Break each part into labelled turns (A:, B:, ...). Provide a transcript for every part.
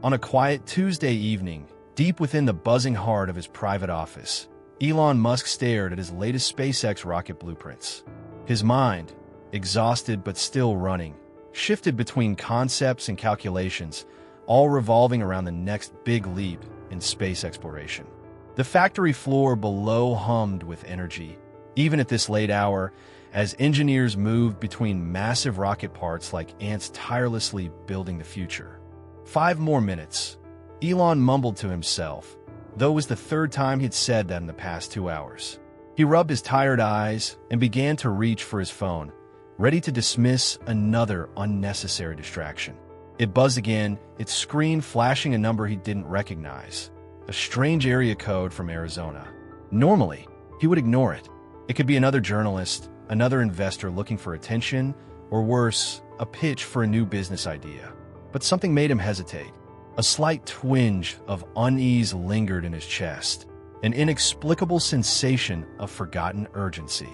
A: On a quiet Tuesday evening, deep within the buzzing heart of his private office, Elon Musk stared at his latest SpaceX rocket blueprints. His mind, exhausted but still running, shifted between concepts and calculations, all revolving around the next big leap in space exploration. The factory floor below hummed with energy, even at this late hour, as engineers moved between massive rocket parts like ants tirelessly building the future. 5 more minutes. Elon mumbled to himself, though it was the third time he'd said that in the past 2 hours. He rubbed his tired eyes and began to reach for his phone, ready to dismiss another unnecessary distraction. It buzzed again, its screen flashing a number he didn't recognize, a strange area code from Arizona. Normally, he would ignore it. It could be another journalist, another investor looking for attention, or worse, a pitch for a new business idea. But something made him hesitate. A slight twinge of unease lingered in his chest, an inexplicable sensation of forgotten urgency.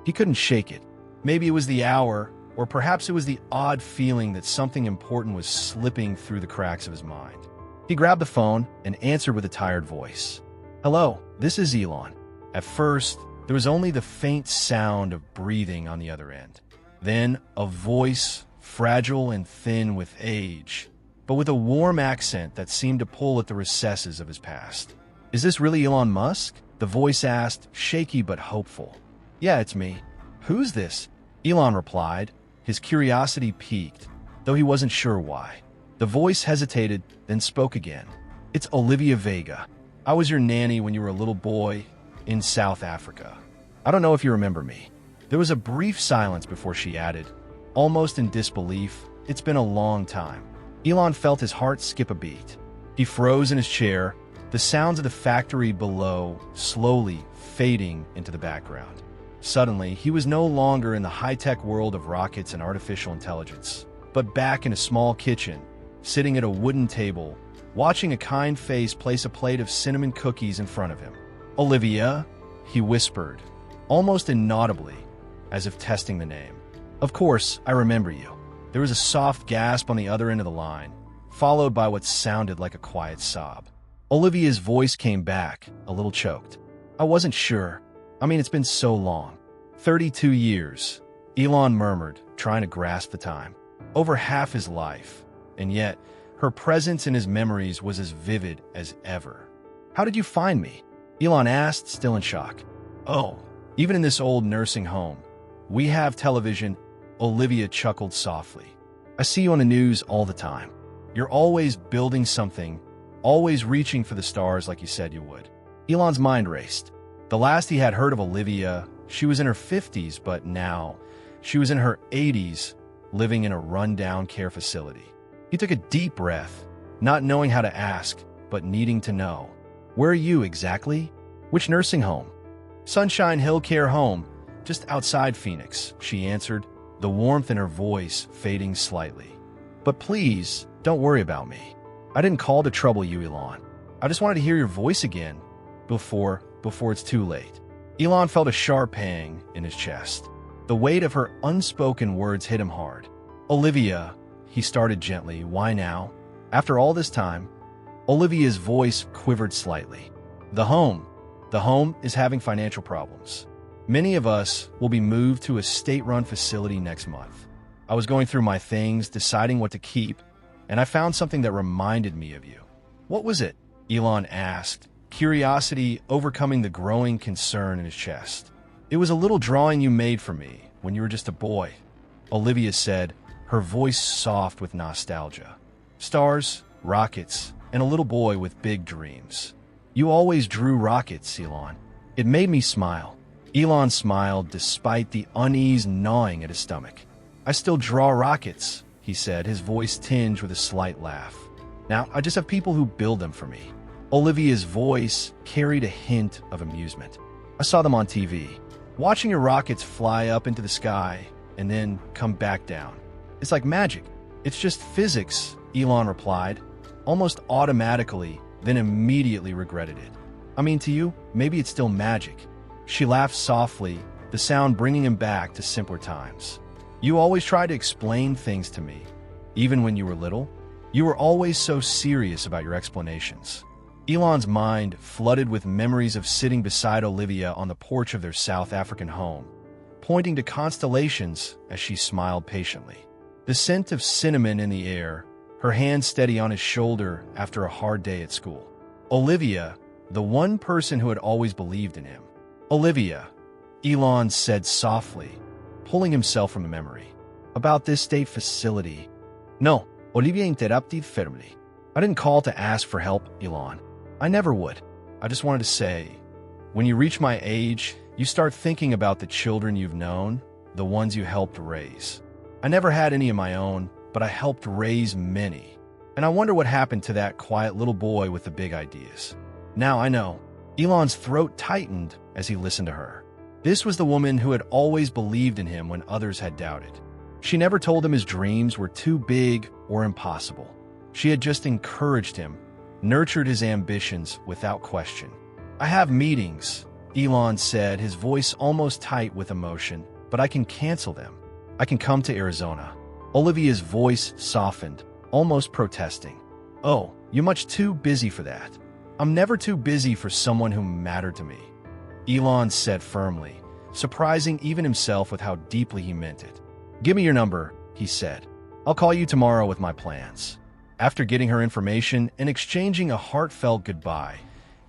A: He couldn't shake it. Maybe it was the hour, or perhaps it was the odd feeling that something important was slipping through the cracks of his mind. He grabbed the phone and answered with a tired voice. "Hello, this is Elon." At first, there was only the faint sound of breathing on the other end. Then, a voice, fragile and thin with age, but with a warm accent that seemed to pull at the recesses of his past. "Is this really Elon Musk?" the voice asked, shaky but hopeful. "Yeah, it's me." "Who's this?" Elon replied, his curiosity piqued, though he wasn't sure why. The voice hesitated, then spoke again. "It's Olivia Vega. I was your nanny when you were a little boy in South Africa. I don't know if you remember me." There was a brief silence before she added, almost in disbelief, "It's been a long time." Elon felt his heart skip a beat. He froze in his chair, the sounds of the factory below slowly fading into the background. Suddenly, he was no longer in the high-tech world of rockets and artificial intelligence, but back in a small kitchen, sitting at a wooden table, watching a kind face place a plate of cinnamon cookies in front of him. "Olivia," he whispered, almost inaudibly, as if testing the name. "Of course, I remember you." There was a soft gasp on the other end of the line, followed by what sounded like a quiet sob. Olivia's voice came back, a little choked. "I wasn't sure. I mean, it's been so long." 32 years, Elon murmured, trying to grasp the time. Over half his life, and yet, her presence in his memories was as vivid as ever. "How did you find me?" Elon asked, still in shock. "Oh, even in this old nursing home, we have television," Olivia chuckled softly. "I see you on the news all the time. You're always building something, always reaching for the stars like you said you would." Elon's mind raced. The last he had heard of Olivia, she was in her 50s, but now she was in her 80s, living in a rundown care facility. He took a deep breath, not knowing how to ask, but needing to know. "Where are you exactly?" "Which nursing home?" "Sunshine Hill Care Home, just outside Phoenix," she answered, the warmth in her voice fading slightly. "But please, don't worry about me. I didn't call to trouble you, Elon. I just wanted to hear your voice again before it's too late." Elon felt a sharp pang in his chest. The weight of her unspoken words hit him hard. "Olivia," he started gently, "why now? After all this time?" Olivia's voice quivered slightly. The home is having financial problems. Many of us will be moved to a state-run facility next month. I was going through my things, deciding what to keep, and I found something that reminded me of you." "What was it?" Elon asked, curiosity overcoming the growing concern in his chest. "It was a little drawing you made for me when you were just a boy," Olivia said, her voice soft with nostalgia. "Stars, rockets, and a little boy with big dreams. You always drew rockets, Elon." It made me smile. Elon smiled despite the unease gnawing at his stomach. "I still draw rockets," he said, his voice tinged with a slight laugh. "Now, I just have people who build them for me." Olivia's voice carried a hint of amusement. "I saw them on TV. Watching your rockets fly up into the sky and then come back down. It's like magic." "It's just physics," Elon replied, almost automatically, then immediately regretted it. "I mean, to you, maybe it's still magic." She laughed softly, the sound bringing him back to simpler times. "You always tried to explain things to me, even when you were little." You were always so serious about your explanations." Elon's mind flooded with memories of sitting beside Olivia on the porch of their South African home, pointing to constellations as she smiled patiently. The scent of cinnamon in the air, her hand steady on his shoulder after a hard day at school. Olivia, the one person who had always believed in him. "Olivia," Elon said softly, pulling himself from a memory. "About this state facility." "No," Olivia interrupted firmly. "I didn't call to ask for help, Elon. I never would. I just wanted to say, when you reach my age, you start thinking about the children you've known, the ones you helped raise. I never had any of my own, but I helped raise many. And I wonder what happened to that quiet little boy with the big ideas. Now I know." Elon's throat tightened as he listened to her. This was the woman who had always believed in him when others had doubted. She never told him his dreams were too big or impossible. She had just encouraged him, nurtured his ambitions without question. "I have meetings," Elon said, his voice almost tight with emotion, "but I can cancel them. I can come to Arizona." Olivia's voice softened, almost protesting. "Oh, you're much too busy for that." "I'm never too busy for someone who mattered to me," Elon said firmly, surprising even himself with how deeply he meant it. "Give me your number," he said. "I'll call you tomorrow with my plans." After getting her information and exchanging a heartfelt goodbye,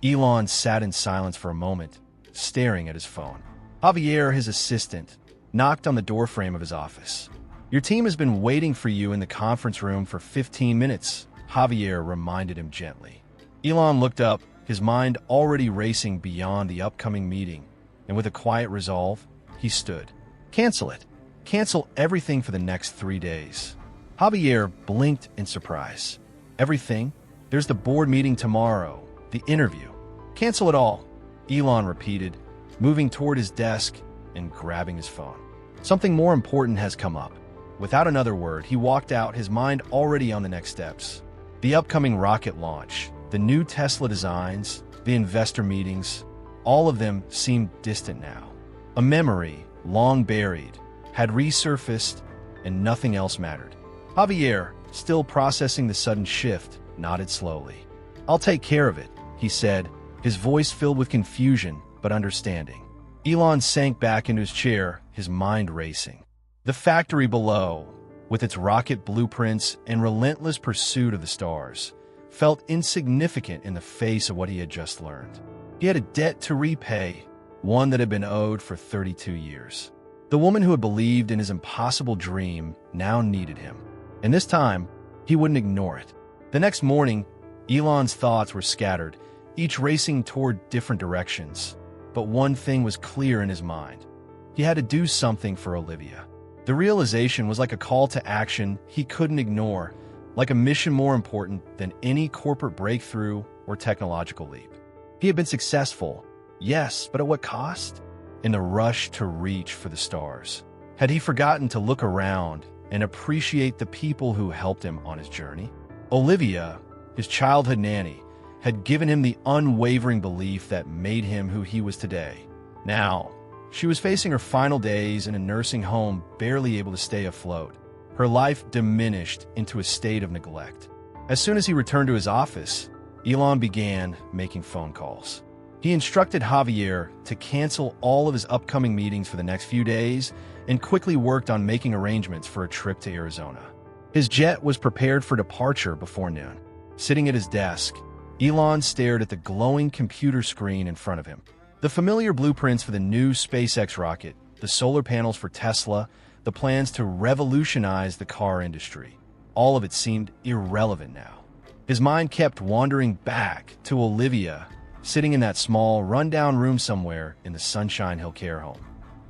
A: Elon sat in silence for a moment, staring at his phone. Javier, his assistant, knocked on the doorframe of his office. "Your team has been waiting for you in the conference room for 15 minutes, Javier reminded him gently. Elon looked up, his mind already racing beyond the upcoming meeting, and with a quiet resolve, he stood. "Cancel it. Cancel everything for the next 3 days." Javier blinked in surprise. "Everything? There's the board meeting tomorrow, the interview." "Cancel it all," Elon repeated, moving toward his desk and grabbing his phone. "Something more important has come up." Without another word, he walked out, his mind already on the next steps. The upcoming rocket launch, the new Tesla designs, the investor meetings, all of them seemed distant now. A memory, long buried, had resurfaced, and nothing else mattered. Javier, still processing the sudden shift, nodded slowly. "I'll take care of it," he said, his voice filled with confusion but understanding. Elon sank back into his chair, his mind racing. The factory below, with its rocket blueprints and relentless pursuit of the stars, felt insignificant in the face of what he had just learned. He had a debt to repay, one that had been owed for 32 years. The woman who had believed in his impossible dream now needed him, and this time, he wouldn't ignore it. The next morning, Elon's thoughts were scattered, each racing toward different directions. But one thing was clear in his mind. He had to do something for Olivia. The realization was like a call to action he couldn't ignore, like a mission more important than any corporate breakthrough or technological leap. He had been successful, yes, but at what cost? In the rush to reach for the stars. Had he forgotten to look around and appreciate the people who helped him on his journey? Olivia, his childhood nanny, had given him the unwavering belief that made him who he was today. Now, she was facing her final days in a nursing home, barely able to stay afloat. Her life diminished into a state of neglect. As soon as he returned to his office, Elon began making phone calls. He instructed Javier to cancel all of his upcoming meetings for the next few days and quickly worked on making arrangements for a trip to Arizona. His jet was prepared for departure before noon. Sitting at his desk, Elon stared at the glowing computer screen in front of him. The familiar blueprints for the new SpaceX rocket, the solar panels for Tesla, the plans to revolutionize the car industry. All of it seemed irrelevant now. His mind kept wandering back to Olivia, sitting in that small, rundown room somewhere in the Sunshine Hill care home.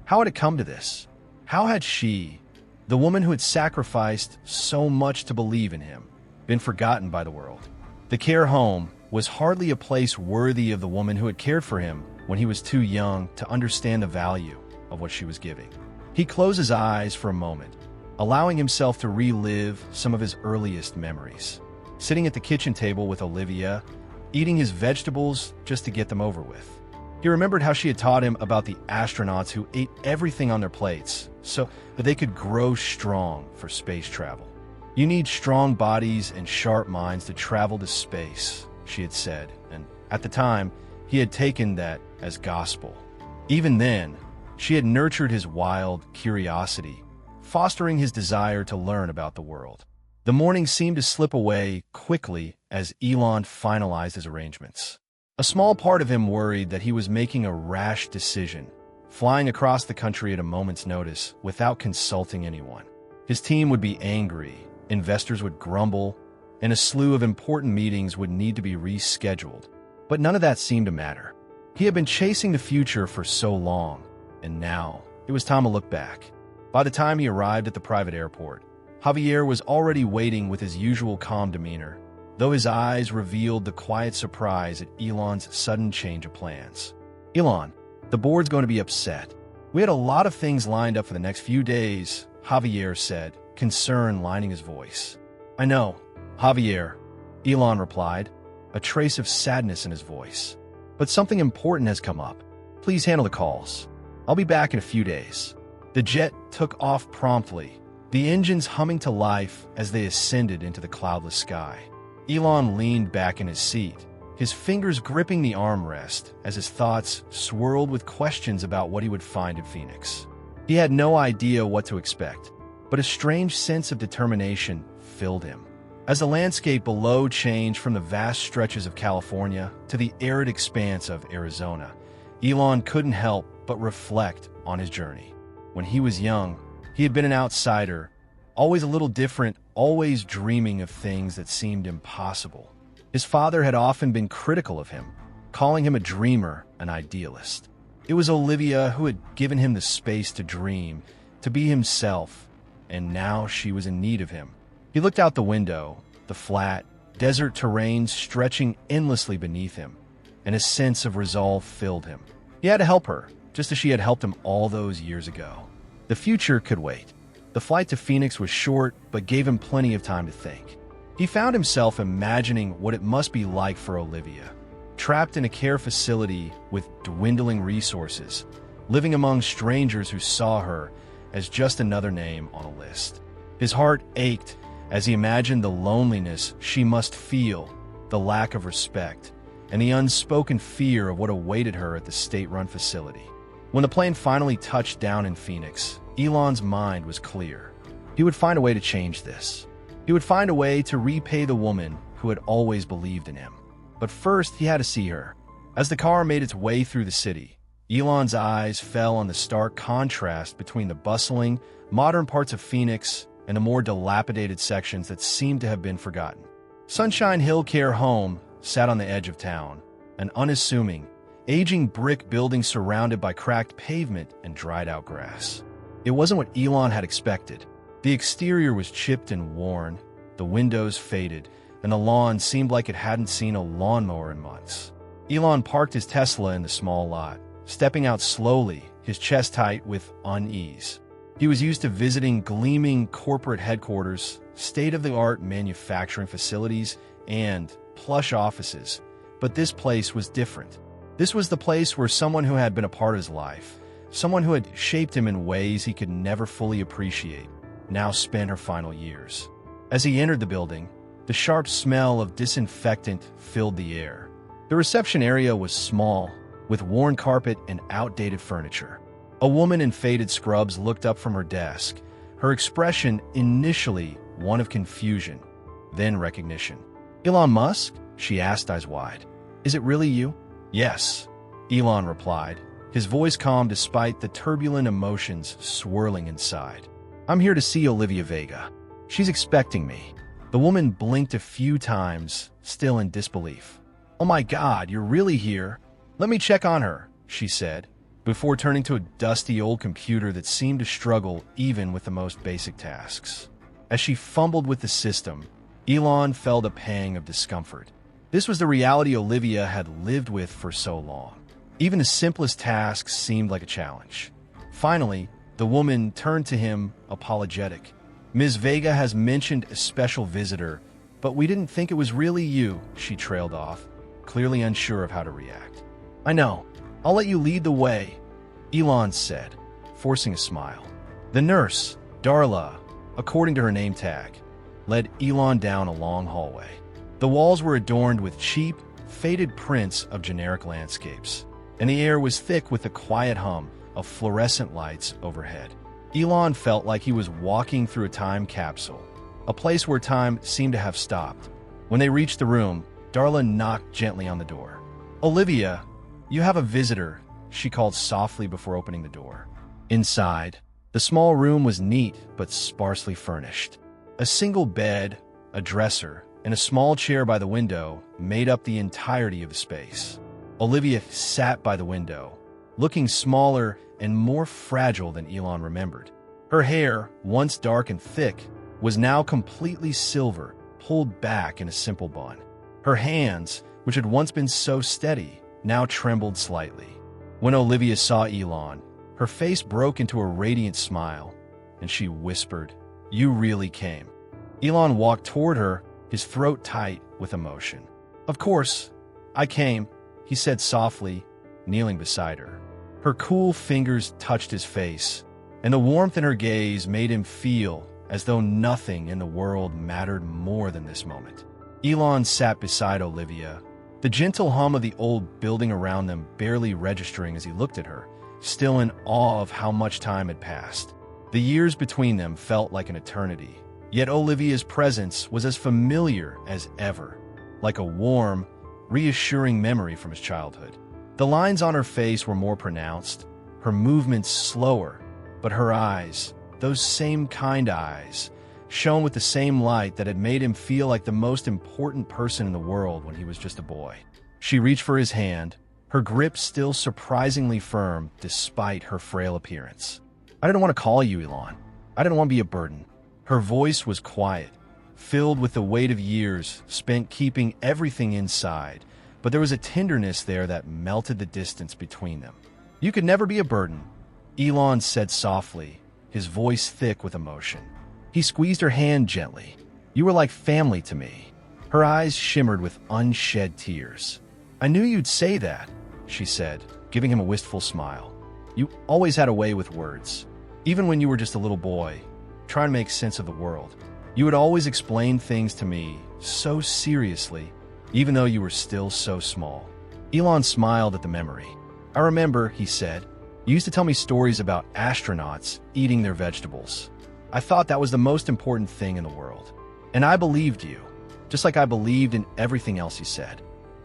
A: How had it come to this? How had she, the woman who had sacrificed so much to believe in him, been forgotten by the world? The care home was hardly a place worthy of the woman who had cared for him when he was too young to understand the value of what she was giving. He closed his eyes for a moment, allowing himself to relive some of his earliest memories. Sitting at the kitchen table with Olivia, eating his vegetables just to get them over with. He remembered how she had taught him about the astronauts who ate everything on their plates so that they could grow strong for space travel. You need strong bodies and sharp minds to travel to space, she had said, and at the time, he had taken that as gospel. Even then, she had nurtured his wild curiosity, fostering his desire to learn about the world. The morning seemed to slip away quickly as Elon finalized his arrangements. A small part of him worried that he was making a rash decision, flying across the country at a moment's notice without consulting anyone. His team would be angry, investors would grumble, and a slew of important meetings would need to be rescheduled. But none of that seemed to matter. He had been chasing the future for so long, and now it was time to look back. By the time he arrived at the private airport, Javier was already waiting with his usual calm demeanor, though his eyes revealed the quiet surprise at Elon's sudden change of plans. "Elon, the board's going to be upset. We had a lot of things lined up for the next few days," Javier said, concern lining his voice. "I know, Javier," Elon replied, a trace of sadness in his voice. "But something important has come up. Please handle the calls. I'll be back in a few days." The jet took off promptly, the engines humming to life as they ascended into the cloudless sky. Elon leaned back in his seat, his fingers gripping the armrest as his thoughts swirled with questions about what he would find in Phoenix. He had no idea what to expect, but a strange sense of determination filled him. As the landscape below changed from the vast stretches of California to the arid expanse of Arizona, Elon couldn't help but reflect on his journey. When he was young, he had been an outsider, always a little different, always dreaming of things that seemed impossible. His father had often been critical of him, calling him a dreamer, an idealist. It was Olivia who had given him the space to dream, to be himself, and now she was in need of him. He looked out the window, the flat, desert terrain stretching endlessly beneath him, and a sense of resolve filled him. He had to help her, just as she had helped him all those years ago. The future could wait. The flight to Phoenix was short, but gave him plenty of time to think. He found himself imagining what it must be like for Olivia, trapped in a care facility with dwindling resources, living among strangers who saw her as just another name on a list. His heart ached as he imagined the loneliness she must feel, the lack of respect, and the unspoken fear of what awaited her at the state-run facility. When the plane finally touched down in Phoenix, Elon's mind was clear. He would find a way to change this. He would find a way to repay the woman who had always believed in him. But first, he had to see her. As the car made its way through the city, Elon's eyes fell on the stark contrast between the bustling, modern parts of Phoenix and the more dilapidated sections that seemed to have been forgotten. Sunshine Hill Care Home sat on the edge of town, an unassuming, aging brick building surrounded by cracked pavement and dried-out grass. It wasn't what Elon had expected. The exterior was chipped and worn, the windows faded, and the lawn seemed like it hadn't seen a lawnmower in months. Elon parked his Tesla in the small lot, stepping out slowly, his chest tight with unease. He was used to visiting gleaming corporate headquarters, state-of-the-art manufacturing facilities, and plush offices, but this place was different. This was the place where someone who had been a part of his life, someone who had shaped him in ways he could never fully appreciate, now spent her final years. As he entered the building, the sharp smell of disinfectant filled the air. The reception area was small, with worn carpet and outdated furniture. A woman in faded scrubs looked up from her desk, her expression initially one of confusion, then recognition. "Elon Musk?" she asked, eyes wide. "Is it really you?" "Yes," Elon replied, his voice calm despite the turbulent emotions swirling inside. "I'm here to see Olivia Vega. She's expecting me." The woman blinked a few times, still in disbelief. "Oh my God, you're really here? Let me check on her," she said, before turning to a dusty old computer that seemed to struggle even with the most basic tasks. As she fumbled with the system, Elon felt a pang of discomfort. This was the reality Olivia had lived with for so long. Even the simplest tasks seemed like a challenge. Finally, the woman turned to him, apologetic. "Ms. Vega has mentioned a special visitor, but we didn't think it was really you," she trailed off, clearly unsure of how to react. "I know. I'll let you lead the way," Elon said, forcing a smile. "The nurse, Darla, according to her name tag." led Elon down a long hallway. The walls were adorned with cheap, faded prints of generic landscapes, and the air was thick with the quiet hum of fluorescent lights overhead. Elon felt like he was walking through a time capsule, a place where time seemed to have stopped. When they reached the room, Darla knocked gently on the door. "Olivia, you have a visitor," she called softly before opening the door. Inside, the small room was neat but sparsely furnished. A single bed, a dresser, and a small chair by the window made up the entirety of the space. Olivia sat by the window, looking smaller and more fragile than Elon remembered. Her hair, once dark and thick, was now completely silver, pulled back in a simple bun. Her hands, which had once been so steady, now trembled slightly. When Olivia saw Elon, her face broke into a radiant smile, and she whispered, "You really came." Elon walked toward her, his throat tight with emotion. "Of course, I came," he said softly, kneeling beside her. Her cool fingers touched his face, and the warmth in her gaze made him feel as though nothing in the world mattered more than this moment. Elon sat beside Olivia, the gentle hum of the old building around them barely registering as he looked at her, still in awe of how much time had passed. The years between them felt like an eternity, yet Olivia's presence was as familiar as ever, like a warm, reassuring memory from his childhood. The lines on her face were more pronounced, her movements slower, but her eyes, those same kind eyes, shone with the same light that had made him feel like the most important person in the world when he was just a boy. She reached for his hand, her grip still surprisingly firm despite her frail appearance. "I didn't want to call you, Elon. I didn't want to be a burden." Her voice was quiet, filled with the weight of years spent keeping everything inside, but there was a tenderness there that melted the distance between them. "You could never be a burden," Elon said softly, his voice thick with emotion. He squeezed her hand gently. "You were like family to me." Her eyes shimmered with unshed tears. "I knew you'd say that," she said, giving him a wistful smile. "You always had a way with words. Even when you were just a little boy, trying to make sense of the world, you would always explain things to me so seriously, even though you were still so small." Elon smiled at the memory. "I remember," he said, "you used to tell me stories about astronauts eating their vegetables. I thought that was the most important thing in the world. And I believed you, just like I believed in everything else you said."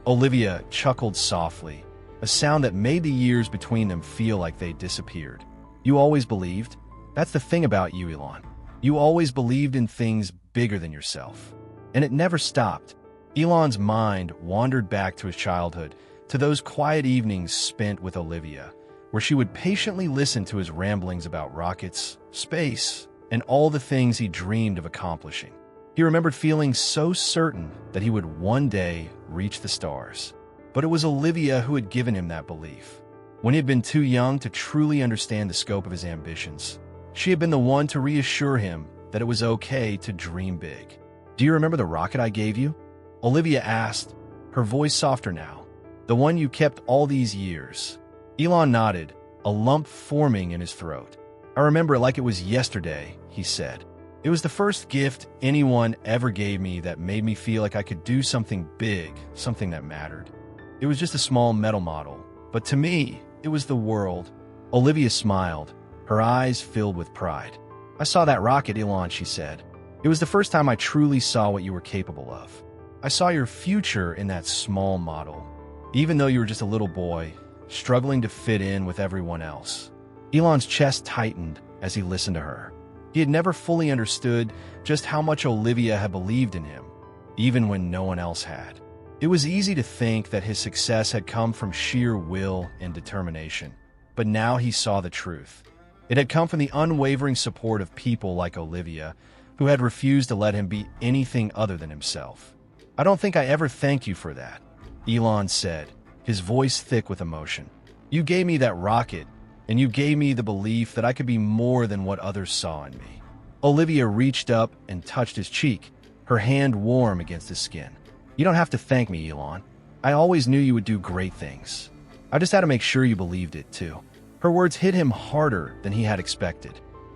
A: Olivia chuckled softly, a sound that made the years between them feel like they disappeared. "You always believed? That's the thing about you, Elon. You always believed in things bigger than yourself. And it never stopped." Elon's mind wandered back to his childhood, to those quiet evenings spent with Olivia, where she would patiently listen to his ramblings about rockets, space, and all the things he dreamed of accomplishing. He remembered feeling so certain that he would one day reach the stars. But it was Olivia who had given him that belief. When he had been too young to truly understand the scope of his ambitions, she had been the one to reassure him that it was okay to dream big. "Do you remember the rocket I gave you?" Olivia asked, her voice softer now. "The one you kept all these years?" Elon nodded, a lump forming in his throat. "I remember it like it was yesterday," he said. "It was the first gift anyone ever gave me that made me feel like I could do something big, something that mattered. It was just a small metal model, but to me, it was the world." Olivia smiled, her eyes filled with pride. "I saw that rocket, Elon," she said. "It was the first time I truly saw what you were capable of. I saw your future in that small model, even though you were just a little boy, struggling to fit in with everyone else." Elon's chest tightened as he listened to her. He had never fully understood just how much Olivia had believed in him, even when no one else had. It was easy to think that his success had come from sheer will and determination, but now he saw the truth. It had come from the unwavering support of people like Olivia, who had refused to let him be anything other than himself. "I don't think I ever thanked you for that," Elon said, his voice thick with emotion. "You gave me that rocket, and you gave me the belief that I could be more than what others saw in me." Olivia reached up and touched his cheek, her hand warm against his skin. "You don't have to thank me, Elon. I always knew you would do great things. I just had to make sure you believed it, too." Her words hit him harder than he had expected.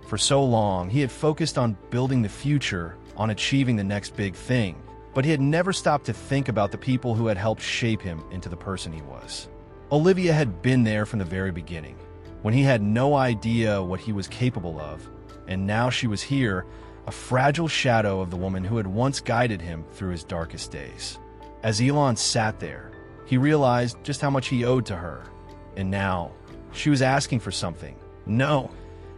A: For so long, he had focused on building the future on achieving the next big thing, but he had never stopped to think about the people who had helped shape him into the person he was. Olivia had been there from the very beginning, when he had no idea what he was capable of, and now she was here, a fragile shadow of the woman who had once guided him through his darkest days. As Elon sat there, he realized just how much he owed to her, and now she was asking for something. No,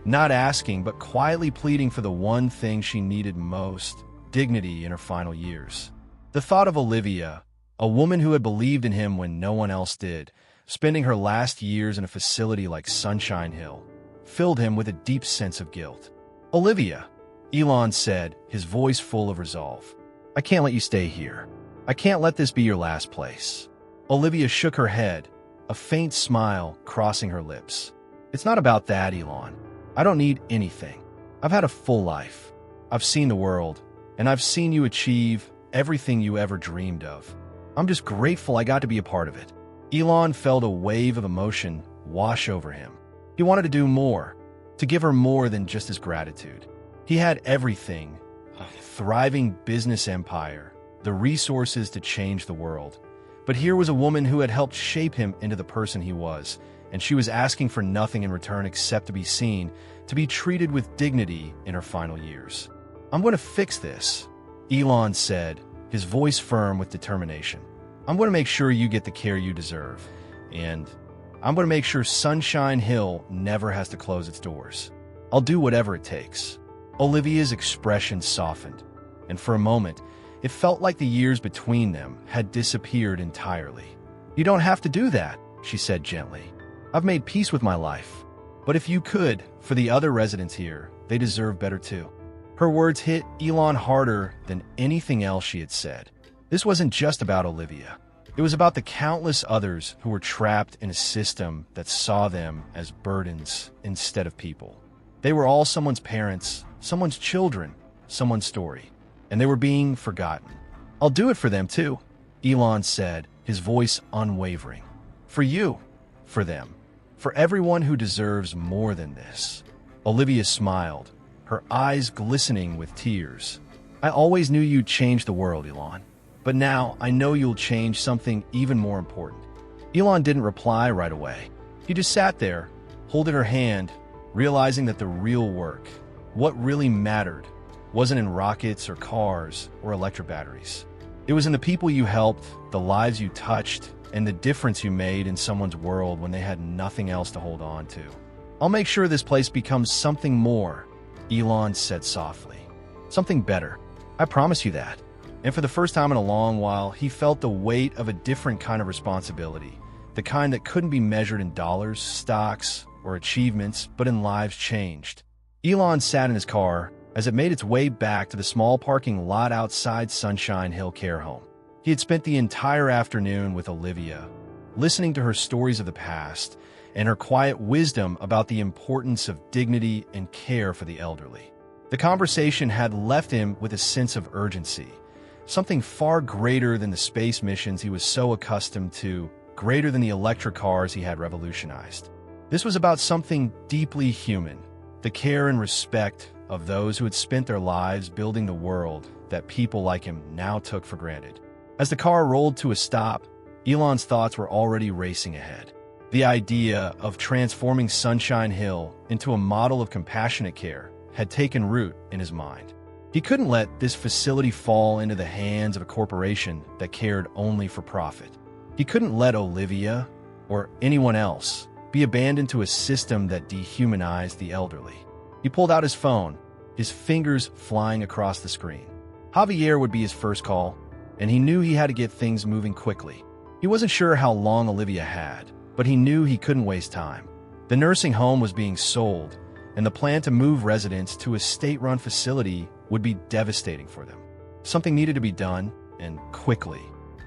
A: not asking, but quietly pleading for the one thing she needed most: dignity in her final years. The thought of Olivia, a woman who had believed in him when no one else did, spending her last years in a facility like Sunshine Hill, filled him with a deep sense of guilt. "Olivia," Elon said, his voice full of resolve, "I can't let you stay here. I can't let this be your last place." Olivia shook her head, a faint smile crossing her lips. "It's not about that, Elon. I don't need anything. I've had a full life. I've seen the world, and I've seen you achieve everything you ever dreamed of. I'm just grateful I got to be a part of it." Elon felt a wave of emotion wash over him. He wanted to do more, to give her more than just his gratitude. He had everything: a thriving business empire, the resources to change the world. But here was a woman who had helped shape him into the person he was, and she was asking for nothing in return except to be seen, to be treated with dignity in her final years. "I'm going to fix this," Elon said, his voice firm with determination. "I'm going to make sure you get the care you deserve, and I'm going to make sure Sunshine Hill never has to close its doors. I'll do whatever it takes." Olivia's expression softened, and for a moment, it felt like the years between them had disappeared entirely. "You don't have to do that," she said gently. "I've made peace with my life. But if you could, for the other residents here, they deserve better too." Her words hit Elon harder than anything else she had said. This wasn't just about Olivia. It was about the countless others who were trapped in a system that saw them as burdens instead of people. They were all someone's parents, someone's children, someone's story, and they were being forgotten. "I'll do it for them too," Elon said, his voice unwavering. "For you, for them, for everyone who deserves more than this." Olivia smiled, her eyes glistening with tears. "I always knew you'd change the world, Elon. But now I know you'll change something even more important." Elon didn't reply right away. He just sat there, holding her hand, realizing that the real work, what really mattered, wasn't in rockets or cars or electric batteries. It was in the people you helped, the lives you touched, and the difference you made in someone's world when they had nothing else to hold on to. "I'll make sure this place becomes something more," Elon said softly. "Something better. I promise you that." And for the first time in a long while, he felt the weight of a different kind of responsibility, the kind that couldn't be measured in dollars, stocks, or achievements, but in lives changed. Elon sat in his car as it made its way back to the small parking lot outside Sunshine Hill Care Home. He had spent the entire afternoon with Olivia, listening to her stories of the past and her quiet wisdom about the importance of dignity and care for the elderly. The conversation had left him with a sense of urgency, something far greater than the space missions he was so accustomed to, greater than the electric cars he had revolutionized. This was about something deeply human, the care and respect of those who had spent their lives building the world that people like him now took for granted. As the car rolled to a stop, Elon's thoughts were already racing ahead. The idea of transforming Sunshine Hill into a model of compassionate care had taken root in his mind. He couldn't let this facility fall into the hands of a corporation that cared only for profit. He couldn't let Olivia, or anyone else, be abandoned to a system that dehumanized the elderly. He pulled out his phone, his fingers flying across the screen. Javier would be his first call, and he knew he had to get things moving quickly. He wasn't sure how long Olivia had, but he knew he couldn't waste time. The nursing home was being sold, and the plan to move residents to a state-run facility would be devastating for them. Something needed to be done, and quickly.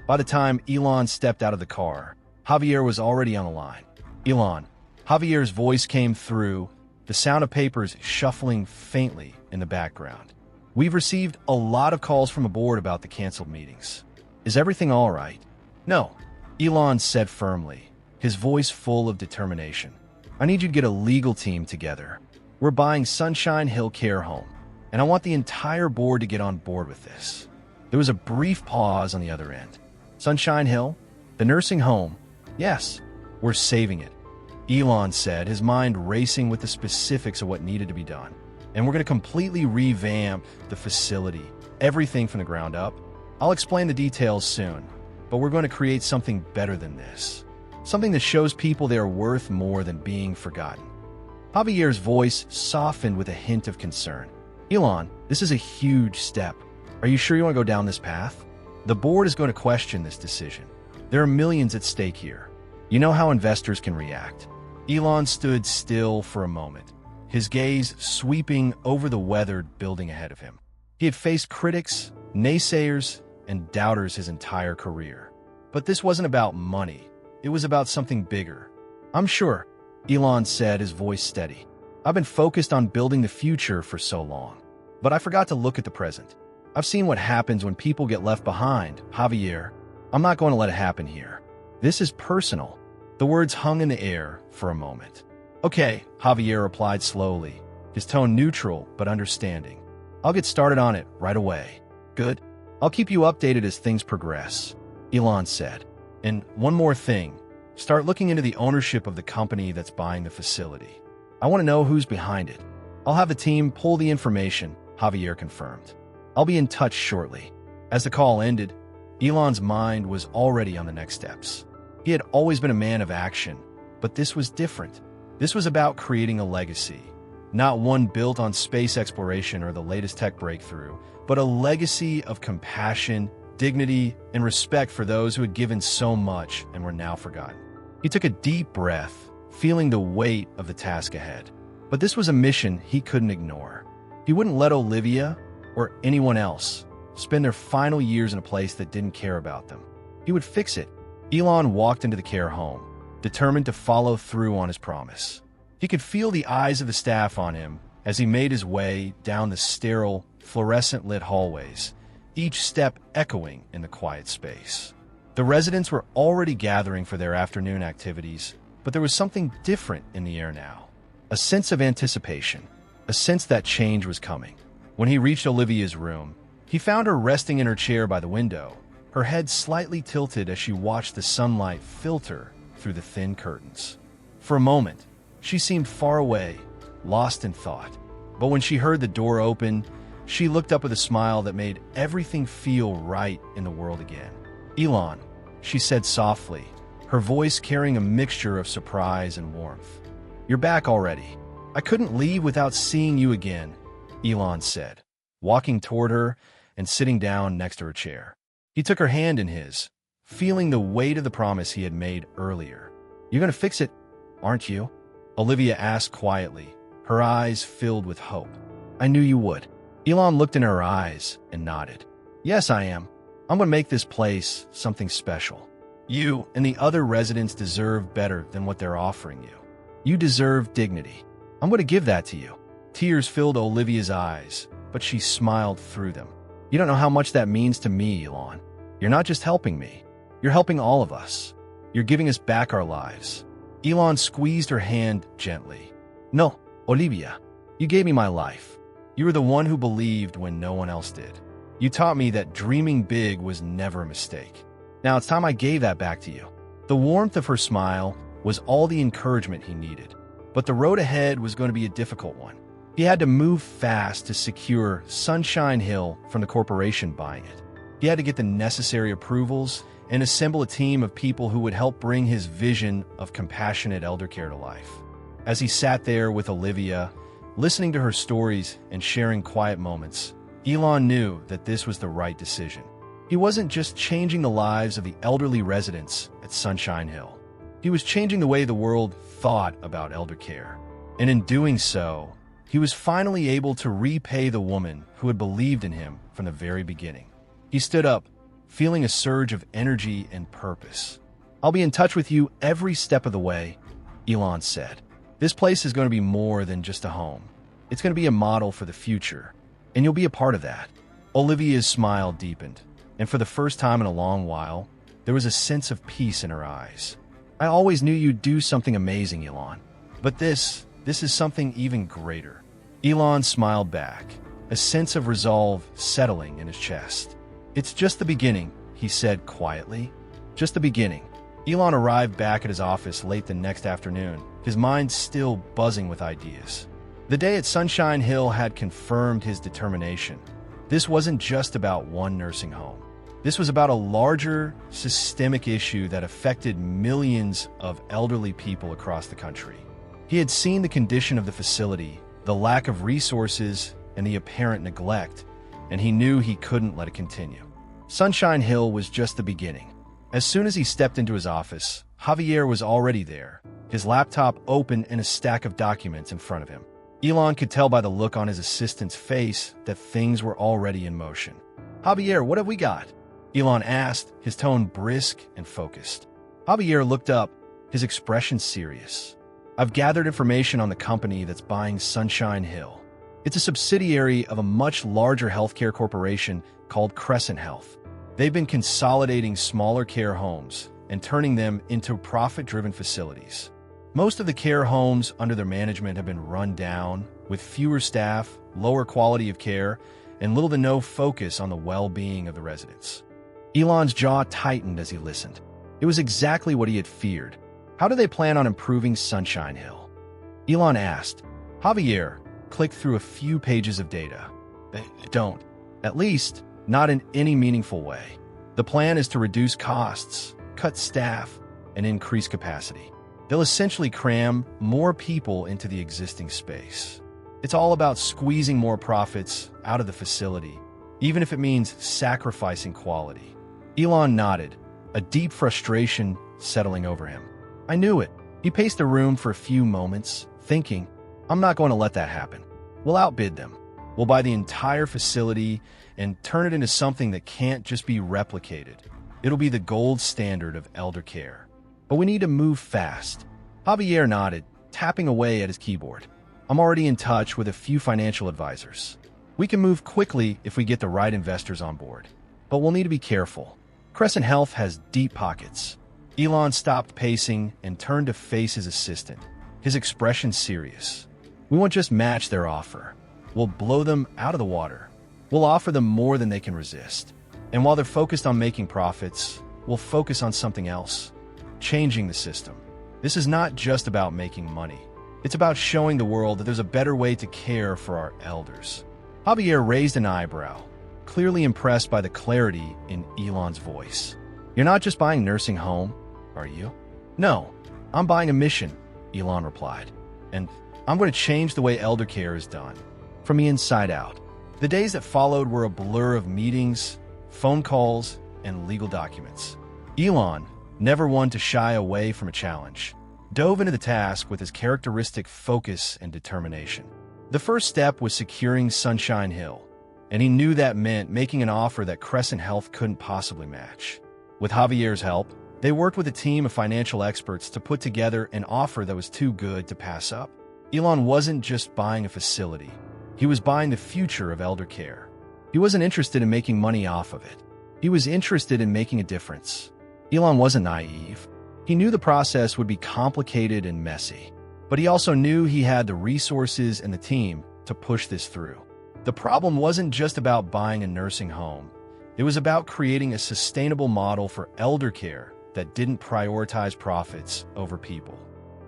A: By the time Elon stepped out of the car, Javier was already on the line. "Elon," Javier's voice came through, the sound of papers shuffling faintly in the background. "We've received a lot of calls from aboard about the canceled meetings. Is everything all right?" "No," Elon said firmly, his voice full of determination. "I need you to get a legal team together. We're buying Sunshine Hill Care Home. and I want the entire board to get on board with this. There was a brief pause on the other end. Sunshine Hill? The nursing home? Yes, we're saving it, Elon said, his mind racing with the specifics of what needed to be done. And we're going to completely revamp the facility, everything from the ground up. I'll explain the details soon, but we're going to create something better than this. Something that shows people they are worth more than being forgotten. Javier's voice softened with a hint of concern. Elon, this is a huge step. Are you sure you want to go down this path? The board is going to question this decision. There are millions at stake here. You know how investors can react. Elon stood still for a moment, his gaze sweeping over the weathered building ahead of him. He had faced critics, naysayers, and doubters his entire career. But this wasn't about money. It was about something bigger. I'm sure, Elon said, his voice steady. I've been focused on building the future for so long, but I forgot to look at the present. I've seen what happens when people get left behind, Javier. I'm not going to let it happen here. This is personal. The words hung in the air for a moment. Okay, Javier replied slowly, his tone neutral but understanding. I'll get started on it right away. Good. I'll keep you updated as things progress, Elon said. And one more thing, start looking into the ownership of the company that's buying the facility. I want to know who's behind it. I'll have the team pull the information, Javier confirmed. I'll be in touch shortly. As the call ended, Elon's mind was already on the next steps. He had always been a man of action, but this was different. This was about creating a legacy, not one built on space exploration or the latest tech breakthrough, but a legacy of compassion, dignity, and respect for those who had given so much and were now forgotten. He took a deep breath, feeling the weight of the task ahead. But this was a mission he couldn't ignore. He wouldn't let Olivia or anyone else spend their final years in a place that didn't care about them. He would fix it. Elon walked into the care home, determined to follow through on his promise. He could feel the eyes of the staff on him as he made his way down the sterile, fluorescent-lit hallways, each step echoing in the quiet space. The residents were already gathering for their afternoon activities, but there was something different in the air now. A sense of anticipation, a sense that change was coming. When he reached Olivia's room, he found her resting in her chair by the window, her head slightly tilted as she watched the sunlight filter through the thin curtains. For a moment, she seemed far away, lost in thought. But when she heard the door open, she looked up with a smile that made everything feel right in the world again. Elon, she said softly, her voice carrying a mixture of surprise and warmth. You're back already. I couldn't leave without seeing you again, Elon said, walking toward her and sitting down next to her chair. He took her hand in his, feeling the weight of the promise he had made earlier. You're going to fix it, aren't you? Olivia asked quietly, her eyes filled with hope. I knew you would. Elon looked in her eyes and nodded. Yes, I am. I'm going to make this place something special. You and the other residents deserve better than what they're offering you. You deserve dignity. I'm going to give that to you. Tears filled Olivia's eyes, but she smiled through them. You don't know how much that means to me, Elon. You're not just helping me. You're helping all of us. You're giving us back our lives. Elon squeezed her hand gently. No, Olivia, you gave me my life. You were the one who believed when no one else did. You taught me that dreaming big was never a mistake. Now it's time I gave that back to you. The warmth of her smile was all the encouragement he needed. But the road ahead was going to be a difficult one. He had to move fast to secure Sunshine Hill from the corporation buying it. He had to get the necessary approvals and assemble a team of people who would help bring his vision of compassionate elder care to life. As he sat there with Olivia, listening to her stories and sharing quiet moments, Elon knew that this was the right decision. He wasn't just changing the lives of the elderly residents at Sunshine Hill. He was changing the way the world thought about elder care. And in doing so, he was finally able to repay the woman who had believed in him from the very beginning. He stood up, feeling a surge of energy and purpose. I'll be in touch with you every step of the way, Elon said. This place is going to be more than just a home. It's going to be a model for the future, and you'll be a part of that. Olivia's smile deepened, and for the first time in a long while, there was a sense of peace in her eyes. I always knew you'd do something amazing, Elon. But this is something even greater. Elon smiled back, a sense of resolve settling in his chest. "It's just the beginning," he said quietly. "Just the beginning." Elon arrived back at his office late the next afternoon, his mind still buzzing with ideas. The day at Sunshine Hill had confirmed his determination. This wasn't just about one nursing home. This was about a larger, systemic issue that affected millions of elderly people across the country. He had seen the condition of the facility, the lack of resources, and the apparent neglect, and he knew he couldn't let it continue. Sunshine Hill was just the beginning. As soon as he stepped into his office, Javier was already there, his laptop open and a stack of documents in front of him. Elon could tell by the look on his assistant's face that things were already in motion. "Javier, what have we got?" Elon asked, his tone brisk and focused. Javier looked up, his expression serious. "I've gathered information on the company that's buying Sunshine Hill. It's a subsidiary of a much larger healthcare corporation called Crescent Health. They've been consolidating smaller care homes and turning them into profit-driven facilities. Most of the care homes under their management have been run down, with fewer staff, lower quality of care, and little to no focus on the well-being of the residents." Elon's jaw tightened as he listened. It was exactly what he had feared. How do they plan on improving Sunshine Hill? Elon asked. Javier clicked through a few pages of data. "They don't. At least, not in any meaningful way. The plan is to reduce costs, cut staff, and increase capacity. They'll essentially cram more people into the existing space. It's all about squeezing more profits out of the facility, even if it means sacrificing quality." Elon nodded, a deep frustration settling over him. "I knew it." He paced the room for a few moments, thinking, "I'm not going to let that happen. We'll outbid them. We'll buy the entire facility and turn it into something that can't just be replicated. It'll be the gold standard of elder care. But we need to move fast." Javier nodded, tapping away at his keyboard. "I'm already in touch with a few financial advisors. We can move quickly if we get the right investors on board. But we'll need to be careful. Crescent Health has deep pockets." Elon stopped pacing and turned to face his assistant, his expression serious. "We won't just match their offer. We'll blow them out of the water. We'll offer them more than they can resist. And while they're focused on making profits, we'll focus on something else, changing the system. This is not just about making money. It's about showing the world that there's a better way to care for our elders." Javier raised an eyebrow, clearly impressed by the clarity in Elon's voice. "You're not just buying nursing home, are you?" "No, I'm buying a mission," Elon replied. "And I'm going to change the way elder care is done, from the inside out." The days that followed were a blur of meetings, phone calls, and legal documents. Elon, never one to shy away from a challenge, dove into the task with his characteristic focus and determination. The first step was securing Sunshine Hill, and he knew that meant making an offer that Crescent Health couldn't possibly match. With Javier's help, they worked with a team of financial experts to put together an offer that was too good to pass up. Elon wasn't just buying a facility. He was buying the future of elder care. He wasn't interested in making money off of it. He was interested in making a difference. Elon wasn't naive. He knew the process would be complicated and messy, but he also knew he had the resources and the team to push this through. The problem wasn't just about buying a nursing home. It was about creating a sustainable model for elder care that didn't prioritize profits over people.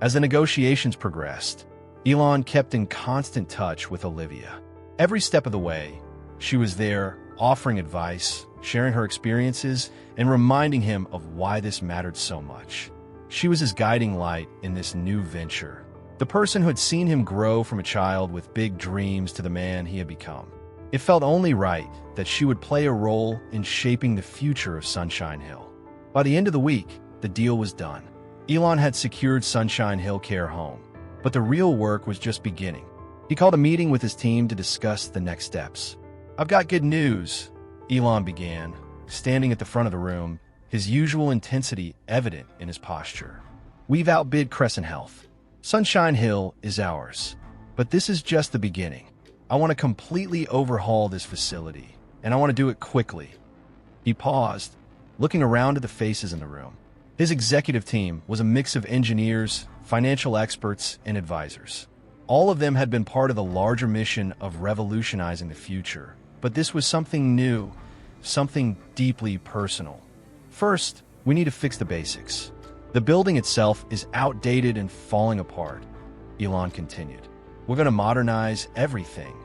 A: As the negotiations progressed, Elon kept in constant touch with Olivia. Every step of the way, she was there, offering advice, sharing her experiences, and reminding him of why this mattered so much. She was his guiding light in this new venture, the person who had seen him grow from a child with big dreams to the man he had become. It felt only right that she would play a role in shaping the future of Sunshine Hill. By the end of the week, the deal was done. Elon had secured Sunshine Hill Care Home, but the real work was just beginning. He called a meeting with his team to discuss the next steps. "I've got good news," Elon began, standing at the front of the room, his usual intensity evident in his posture. "We've outbid Crescent Health. Sunshine Hill is ours. But this is just the beginning. I want to completely overhaul this facility, and I want to do it quickly." He paused, looking around at the faces in the room. His executive team was a mix of engineers, financial experts, and advisors. All of them had been part of the larger mission of revolutionizing the future. But this was something new, something deeply personal. First, we need to fix the basics. The building itself is outdated and falling apart, Elon continued. We're going to modernize everything.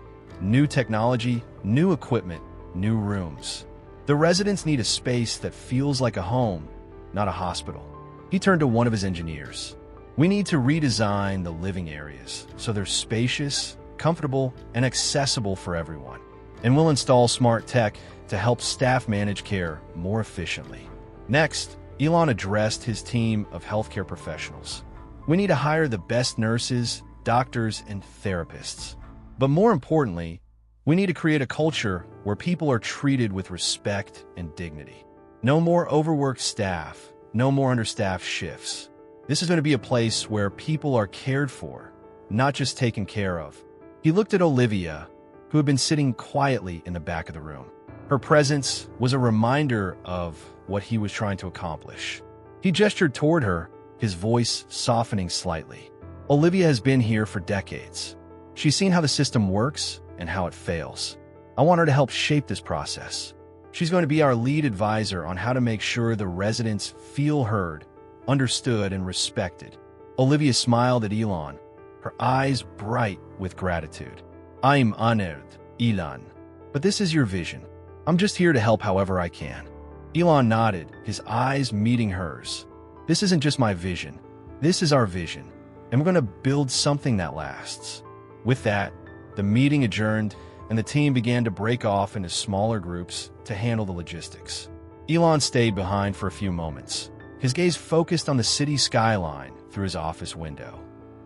A: New technology, new equipment, new rooms. The residents need a space that feels like a home, not a hospital. He turned to one of his engineers. We need to redesign the living areas so they're spacious, comfortable, and accessible for everyone. And we'll install smart tech to help staff manage care more efficiently. Next, Elon addressed his team of healthcare professionals. We need to hire the best nurses, doctors, and therapists. But more importantly, we need to create a culture where people are treated with respect and dignity. No more overworked staff, no more understaffed shifts. This is going to be a place where people are cared for, not just taken care of. He looked at Olivia, who had been sitting quietly in the back of the room. Her presence was a reminder of what he was trying to accomplish. He gestured toward her, his voice softening slightly. Olivia has been here for decades. She's seen how the system works and how it fails. I want her to help shape this process. She's going to be our lead advisor on how to make sure the residents feel heard, understood, and respected. Olivia smiled at Elon, her eyes bright with gratitude. I'm honored, Elon. But this is your vision. I'm just here to help however I can. Elon nodded, his eyes meeting hers. This isn't just my vision. This is our vision, and we're going to build something that lasts. With that, the meeting adjourned, and the team began to break off into smaller groups to handle the logistics. Elon stayed behind for a few moments, his gaze focused on the city skyline through his office window.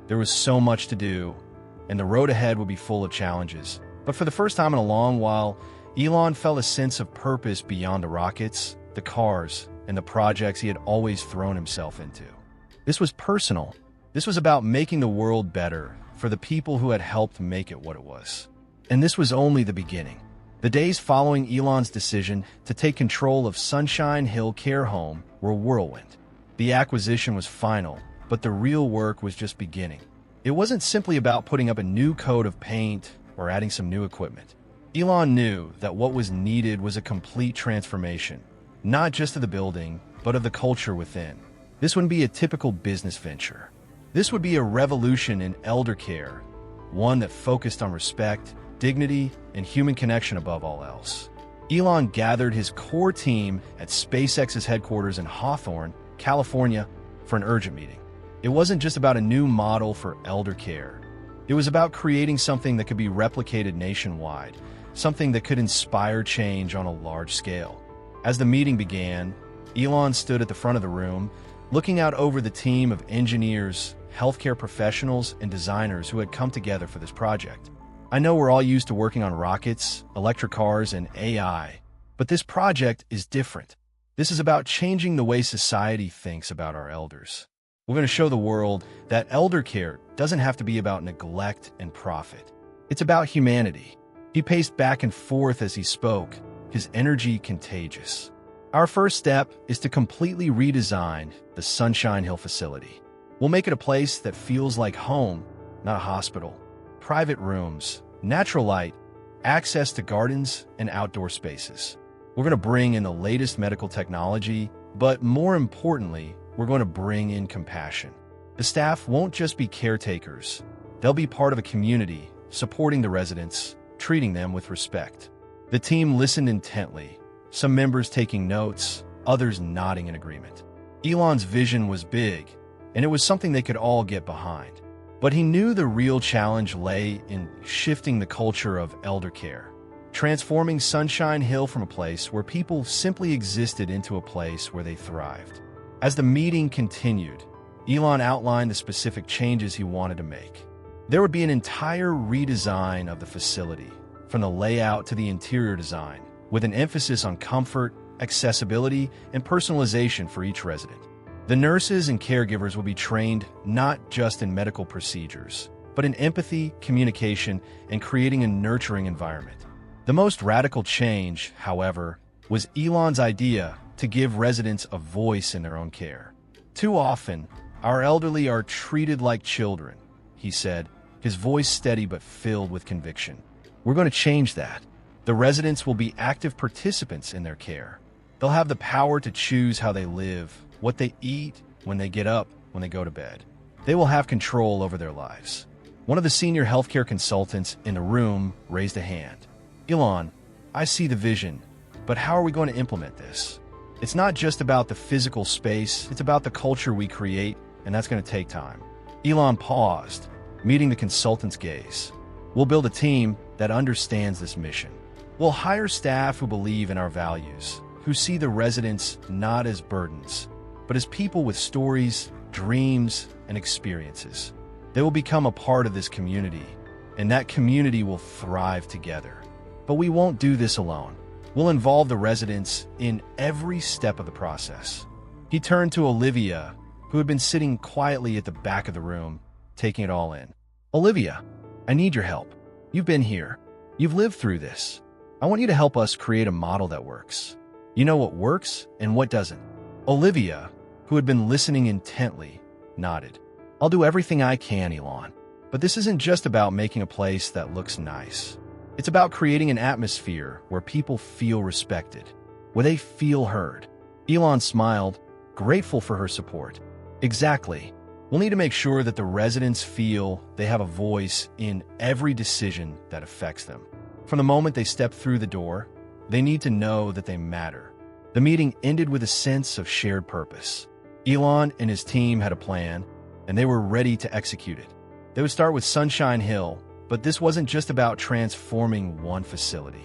A: There was so much to do, and the road ahead would be full of challenges. But for the first time in a long while, Elon felt a sense of purpose beyond the rockets, the cars, and the projects he had always thrown himself into. This was personal. This was about making the world better for the people who had helped make it what it was. And this was only the beginning. The days following Elon's decision to take control of Sunshine Hill Care Home were a whirlwind. The acquisition was final, but the real work was just beginning. It wasn't simply about putting up a new coat of paint or adding some new equipment. Elon knew that what was needed was a complete transformation, not just of the building, but of the culture within. This wouldn't be a typical business venture. This would be a revolution in elder care, one that focused on respect, dignity, and human connection above all else. Elon gathered his core team at SpaceX's headquarters in Hawthorne, California, for an urgent meeting. It wasn't just about a new model for elder care. It was about creating something that could be replicated nationwide, something that could inspire change on a large scale. As the meeting began, Elon stood at the front of the room, looking out over the team of engineers, healthcare professionals, and designers who had come together for this project. I know we're all used to working on rockets, electric cars, and AI, but this project is different. This is about changing the way society thinks about our elders. We're going to show the world that elder care doesn't have to be about neglect and profit. It's about humanity. He paced back and forth as he spoke, his energy contagious. Our first step is to completely redesign the Sunshine Hill facility. We'll make it a place that feels like home, not a hospital. Private rooms, natural light, access to gardens, and outdoor spaces. We're going to bring in the latest medical technology, but more importantly, we're going to bring in compassion. The staff won't just be caretakers. They'll be part of a community, supporting the residents, treating them with respect. The team listened intently, some members taking notes, others nodding in agreement. Elon's vision was big, and it was something they could all get behind. But he knew the real challenge lay in shifting the culture of elder care, transforming Sunshine Hill from a place where people simply existed into a place where they thrived. As the meeting continued, Elon outlined the specific changes he wanted to make. There would be an entire redesign of the facility, from the layout to the interior design, with an emphasis on comfort, accessibility, and personalization for each resident. The nurses and caregivers will be trained not just in medical procedures, but in empathy, communication, and creating a nurturing environment. The most radical change, however, was Elon's idea to give residents a voice in their own care. Too often, our elderly are treated like children, he said, his voice steady but filled with conviction. We're going to change that. The residents will be active participants in their care. They'll have the power to choose how they live, what they eat, when they get up, when they go to bed. They will have control over their lives. One of the senior healthcare consultants in the room raised a hand. Elon, I see the vision, but how are we going to implement this? It's not just about the physical space, it's about the culture we create, and that's going to take time. Elon paused, meeting the consultant's gaze. We'll build a team that understands this mission. We'll hire staff who believe in our values, who see the residents not as burdens, but as people with stories, dreams, and experiences. They will become a part of this community, and that community will thrive together. But we won't do this alone. We'll involve the residents in every step of the process. He turned to Olivia, who had been sitting quietly at the back of the room, taking it all in. Olivia, I need your help. You've been here. You've lived through this. I want you to help us create a model that works. You know what works and what doesn't. Olivia, who had been listening intently, nodded. I'll do everything I can, Elon. But this isn't just about making a place that looks nice. It's about creating an atmosphere where people feel respected, where they feel heard. Elon smiled, grateful for her support. Exactly. We'll need to make sure that the residents feel they have a voice in every decision that affects them. From the moment they step through the door, they need to know that they matter. The meeting ended with a sense of shared purpose. Elon and his team had a plan, and they were ready to execute it. They would start with Sunshine Hill, but this wasn't just about transforming one facility.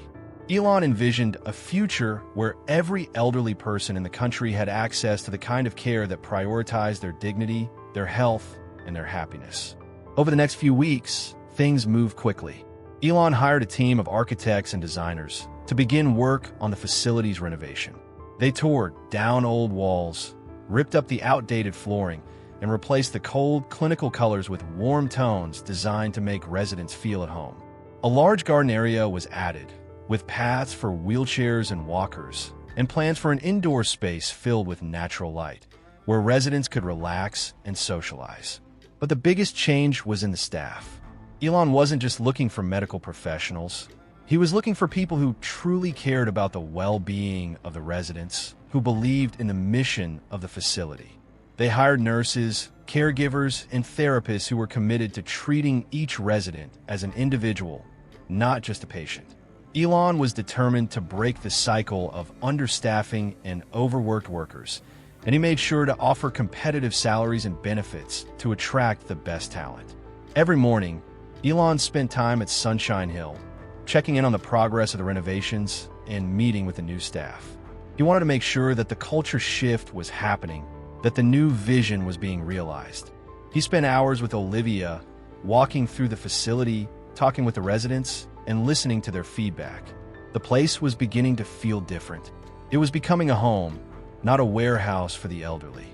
A: Elon envisioned a future where every elderly person in the country had access to the kind of care that prioritized their dignity, their health, and their happiness. Over the next few weeks, things moved quickly. Elon hired a team of architects and designers to begin work on the facility's renovation. They tore down old walls, ripped up the outdated flooring, and replaced the cold, clinical colors with warm tones designed to make residents feel at home. A large garden area was added, with paths for wheelchairs and walkers, and plans for an indoor space filled with natural light, where residents could relax and socialize. But the biggest change was in the staff. Elon wasn't just looking for medical professionals. He was looking for people who truly cared about the well-being of the residents, who believed in the mission of the facility. They hired nurses, caregivers, and therapists who were committed to treating each resident as an individual, not just a patient. Elon was determined to break the cycle of understaffing and overworked workers, and he made sure to offer competitive salaries and benefits to attract the best talent. Every morning, Elon spent time at Sunshine Hill, checking in on the progress of the renovations and meeting with the new staff. He wanted to make sure that the culture shift was happening, that the new vision was being realized. He spent hours with Olivia, walking through the facility, talking with the residents, and listening to their feedback. The place was beginning to feel different. It was becoming a home, not a warehouse for the elderly.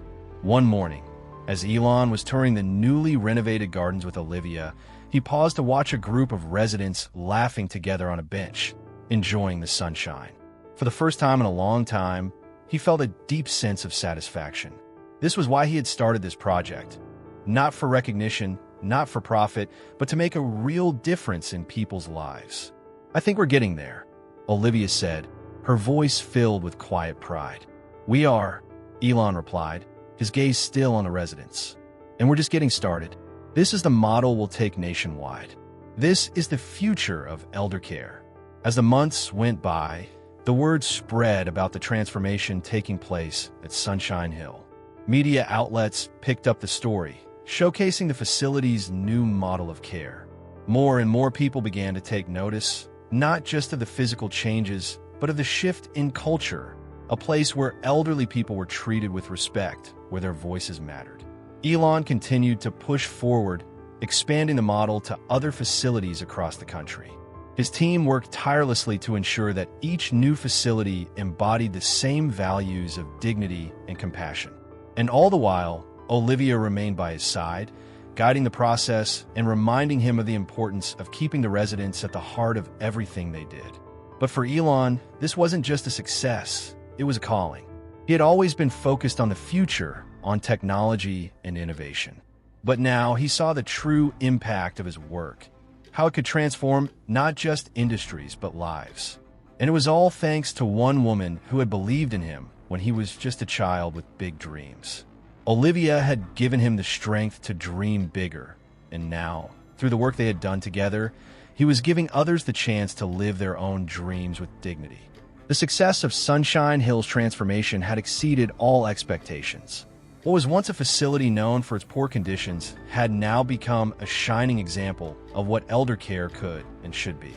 A: One morning, as Elon was touring the newly renovated gardens with Olivia, he paused to watch a group of residents laughing together on a bench, enjoying the sunshine. For the first time in a long time, he felt a deep sense of satisfaction. This was why he had started this project. Not for recognition, not for profit, but to make a real difference in people's lives. I think we're getting there, Olivia said, her voice filled with quiet pride. We are, Elon replied, his gaze still on the residents. And we're just getting started. This is the model we'll take nationwide. This is the future of elder care. As the months went by, the word spread about the transformation taking place at Sunshine Hill. Media outlets picked up the story, showcasing the facility's new model of care. More and more people began to take notice, not just of the physical changes, but of the shift in culture, a place where elderly people were treated with respect, where their voices mattered. Elon continued to push forward, expanding the model to other facilities across the country. His team worked tirelessly to ensure that each new facility embodied the same values of dignity and compassion. And all the while, Olivia remained by his side, guiding the process and reminding him of the importance of keeping the residents at the heart of everything they did. But for Elon, this wasn't just a success, it was a calling. He had always been focused on the future, on technology and innovation. But now he saw the true impact of his work, how it could transform not just industries but lives. And it was all thanks to one woman who had believed in him when he was just a child with big dreams. Olivia had given him the strength to dream bigger, and now, through the work they had done together, he was giving others the chance to live their own dreams with dignity. The success of Sunshine Hill's transformation had exceeded all expectations. What was once a facility known for its poor conditions had now become a shining example of what elder care could and should be.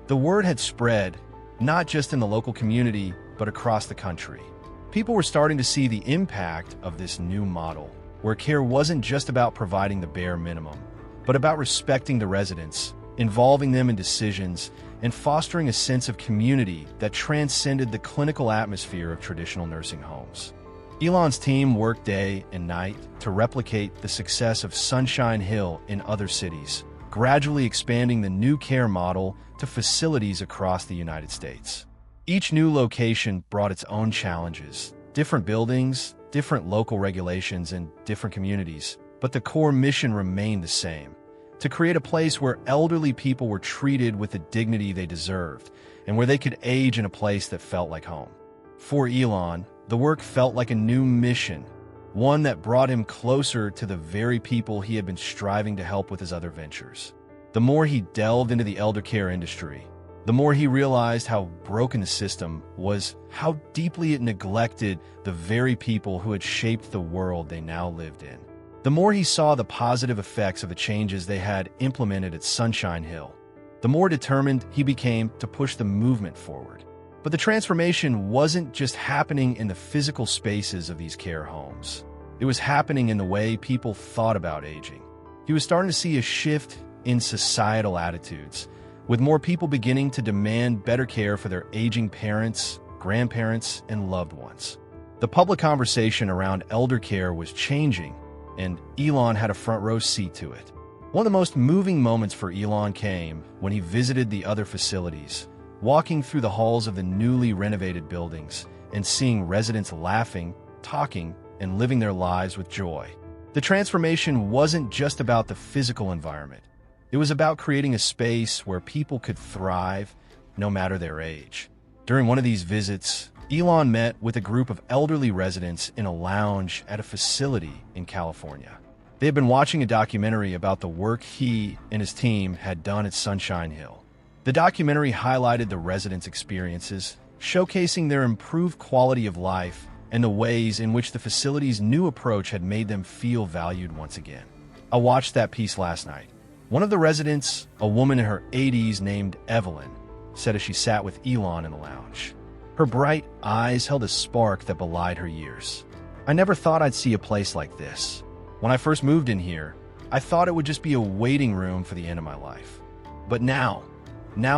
A: The word had spread, not just in the local community, but across the country. People were starting to see the impact of this new model, where care wasn't just about providing the bare minimum, but about respecting the residents, involving them in decisions, and fostering a sense of community that transcended the clinical atmosphere of traditional nursing homes. Elon's team worked day and night to replicate the success of Sunshine Hill in other cities, gradually expanding the new care model to facilities across the United States. Each new location brought its own challenges, different buildings, different local regulations, and different communities, but the core mission remained the same: to create a place where elderly people were treated with the dignity they deserved, and where they could age in a place that felt like home. For Elon, the work felt like a new mission, one that brought him closer to the very people he had been striving to help with his other ventures. The more he delved into the elder care industry, the more he realized how broken the system was, how deeply it neglected the very people who had shaped the world they now lived in. The more he saw the positive effects of the changes they had implemented at Sunshine Hill, the more determined he became to push the movement forward. But the transformation wasn't just happening in the physical spaces of these care homes. It was happening in the way people thought about aging. He was starting to see a shift in societal attitudes, with more people beginning to demand better care for their aging parents, grandparents, and loved ones. The public conversation around elder care was changing, and Elon had a front row seat to it. One of the most moving moments for Elon came when he visited the other facilities, walking through the halls of the newly renovated buildings and seeing residents laughing, talking, and living their lives with joy. The transformation wasn't just about the physical environment. It was about creating a space where people could thrive, no matter their age. During one of these visits, Elon met with a group of elderly residents in a lounge at a facility in California. They had been watching a documentary about the work he and his team had done at Sunshine Hill. The documentary highlighted the residents' experiences, showcasing their improved quality of life and the ways in which the facility's new approach had made them feel valued once again. I watched that piece last night. One of the residents, a woman in her 80s named Evelyn, said as she sat with Elon in the lounge. Her bright eyes held a spark that belied her years. "I never thought I'd see a place like this. When I first moved in here, I thought it would just be a waiting room for the end of my life. But now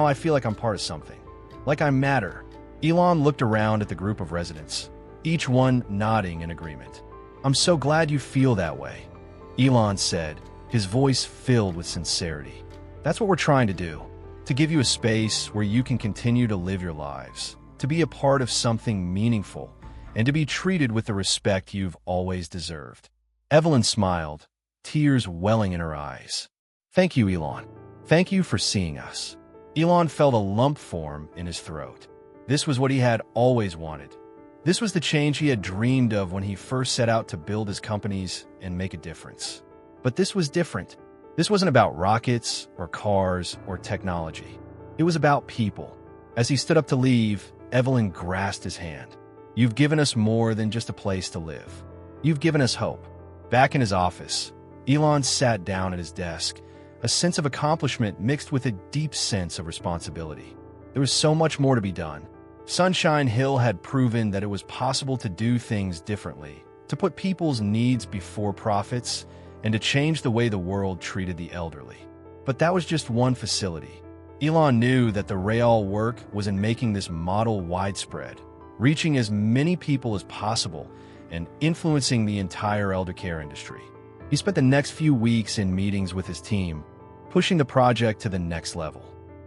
A: I feel like I'm part of something, like I matter." Elon looked around at the group of residents, each one nodding in agreement. "I'm so glad you feel that way," Elon said, his voice filled with sincerity. "That's what we're trying to do, to give you a space where you can continue to live your lives, to be a part of something meaningful, and to be treated with the respect you've always deserved." Evelyn smiled, tears welling in her eyes. "Thank you, Elon. Thank you for seeing us." Elon felt a lump form in his throat. This was what he had always wanted. This was the change he had dreamed of when he first set out to build his companies and make a difference. But this was different. This wasn't about rockets or cars or technology. It was about people. As he stood up to leave, Evelyn grasped his hand. "You've given us more than just a place to live. You've given us hope." Back in his office, Elon sat down at his desk, a sense of accomplishment mixed with a deep sense of responsibility. There was so much more to be done. Sunshine Hill had proven that it was possible to do things differently, to put people's needs before profits, and to change the way the world treated the elderly. But that was just one facility. Elon knew that the real work was in making this model widespread, reaching as many people as possible, and influencing the entire elder care industry. He spent the next few weeks in meetings with his team, pushing the project to the next level.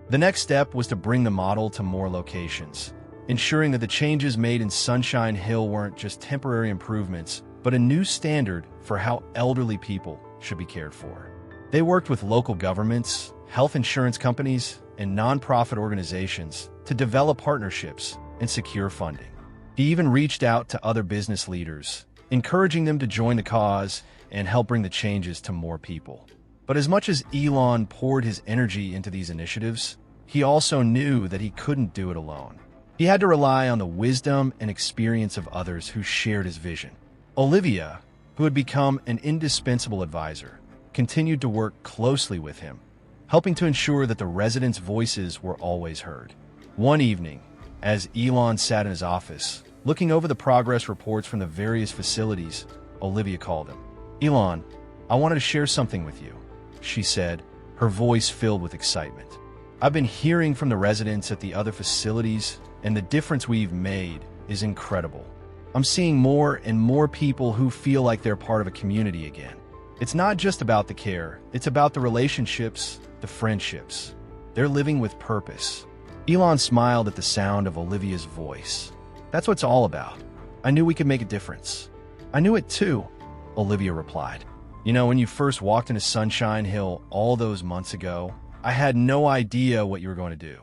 A: The next step was to bring the model to more locations, ensuring that the changes made in Sunshine Hill weren't just temporary improvements, but a new standard for how elderly people should be cared for. They worked with local governments, health insurance companies, and nonprofit organizations to develop partnerships and secure funding. He even reached out to other business leaders, encouraging them to join the cause and help bring the changes to more people. But as much as Elon poured his energy into these initiatives, he also knew that he couldn't do it alone. He had to rely on the wisdom and experience of others who shared his vision. Olivia, who had become an indispensable advisor, continued to work closely with him, helping to ensure that the residents' voices were always heard. One evening, as Elon sat in his office, looking over the progress reports from the various facilities, Olivia called him. "Elon, I wanted to share something with you," she said, her voice filled with excitement. "I've been hearing from the residents at the other facilities, and the difference we've made is incredible. I'm seeing more and more people who feel like they're part of a community again. It's not just about the care, it's about the relationships, the friendships. They're living with purpose." Elon smiled at the sound of Olivia's voice. "That's what it's all about. I knew we could make a difference." "I knew it too," Olivia replied. "You know, when you first walked into Sunshine Hill all those months ago, I had no idea what you were going to do.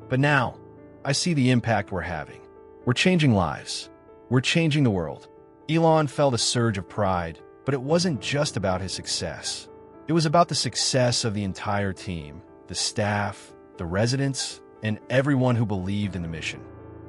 A: But now, I see the impact we're having. We're changing lives. We're changing the world." Elon felt a surge of pride, but it wasn't just about his success. It was about the success of the entire team, the staff, the residents, and everyone who believed in the mission.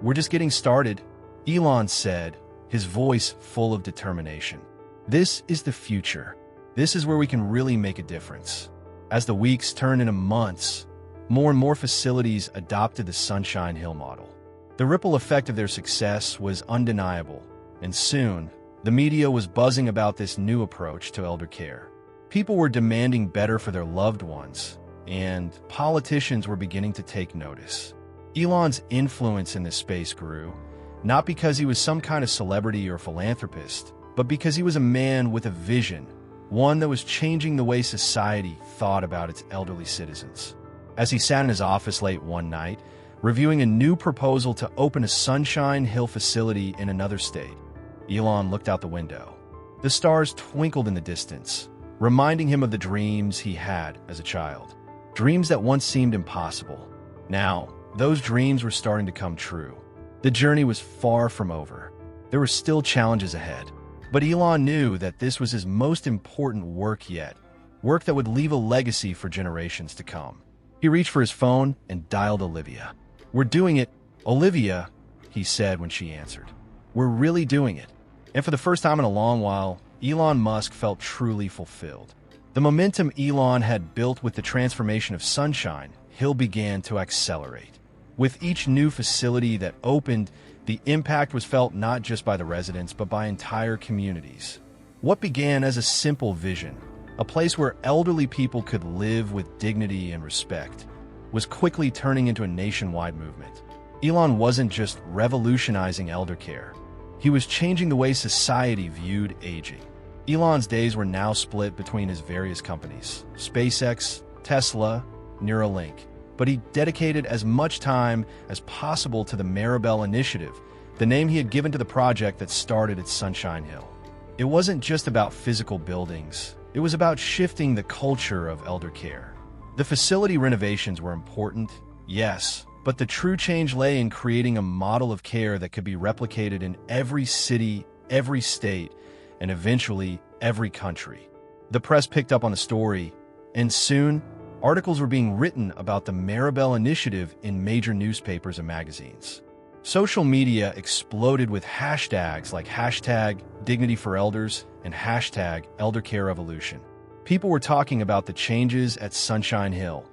A: "We're just getting started," Elon said, his voice full of determination. "This is the future. This is where we can really make a difference." As the weeks turned into months, more and more facilities adopted the Sunshine Hill model. The ripple effect of their success was undeniable, and soon, the media was buzzing about this new approach to elder care. People were demanding better for their loved ones, and politicians were beginning to take notice. Elon's influence in this space grew, not because he was some kind of celebrity or philanthropist, but because he was a man with a vision, one that was changing the way society thought about its elderly citizens. As he sat in his office late one night, reviewing a new proposal to open a Sunshine Hill facility in another state, Elon looked out the window. The stars twinkled in the distance, reminding him of the dreams he had as a child. Dreams that once seemed impossible. Now, those dreams were starting to come true. The journey was far from over. There were still challenges ahead. But Elon knew that this was his most important work yet, work that would leave a legacy for generations to come. He reached for his phone and dialed Olivia. "We're doing it, Olivia," he said when she answered. "We're really doing it." And for the first time in a long while, Elon Musk felt truly fulfilled. The momentum Elon had built with the transformation of Sunshine Hill began to accelerate. With each new facility that opened, the impact was felt not just by the residents, but by entire communities. What began as a simple vision, a place where elderly people could live with dignity and respect, was quickly turning into a nationwide movement. Elon wasn't just revolutionizing elder care. He was changing the way society viewed aging. Elon's days were now split between his various companies, SpaceX, Tesla, Neuralink, but he dedicated as much time as possible to the Maribel Initiative, the name he had given to the project that started at Sunshine Hill. It wasn't just about physical buildings. It was about shifting the culture of elder care. The facility renovations were important, yes, but the true change lay in creating a model of care that could be replicated in every city, every state, and eventually every country. The press picked up on the story, and soon, articles were being written about the Maribel Initiative in major newspapers and magazines. Social media exploded with hashtags like #DignityForElders and #ElderCareRevolution. People were talking about the changes at Sunshine Hill,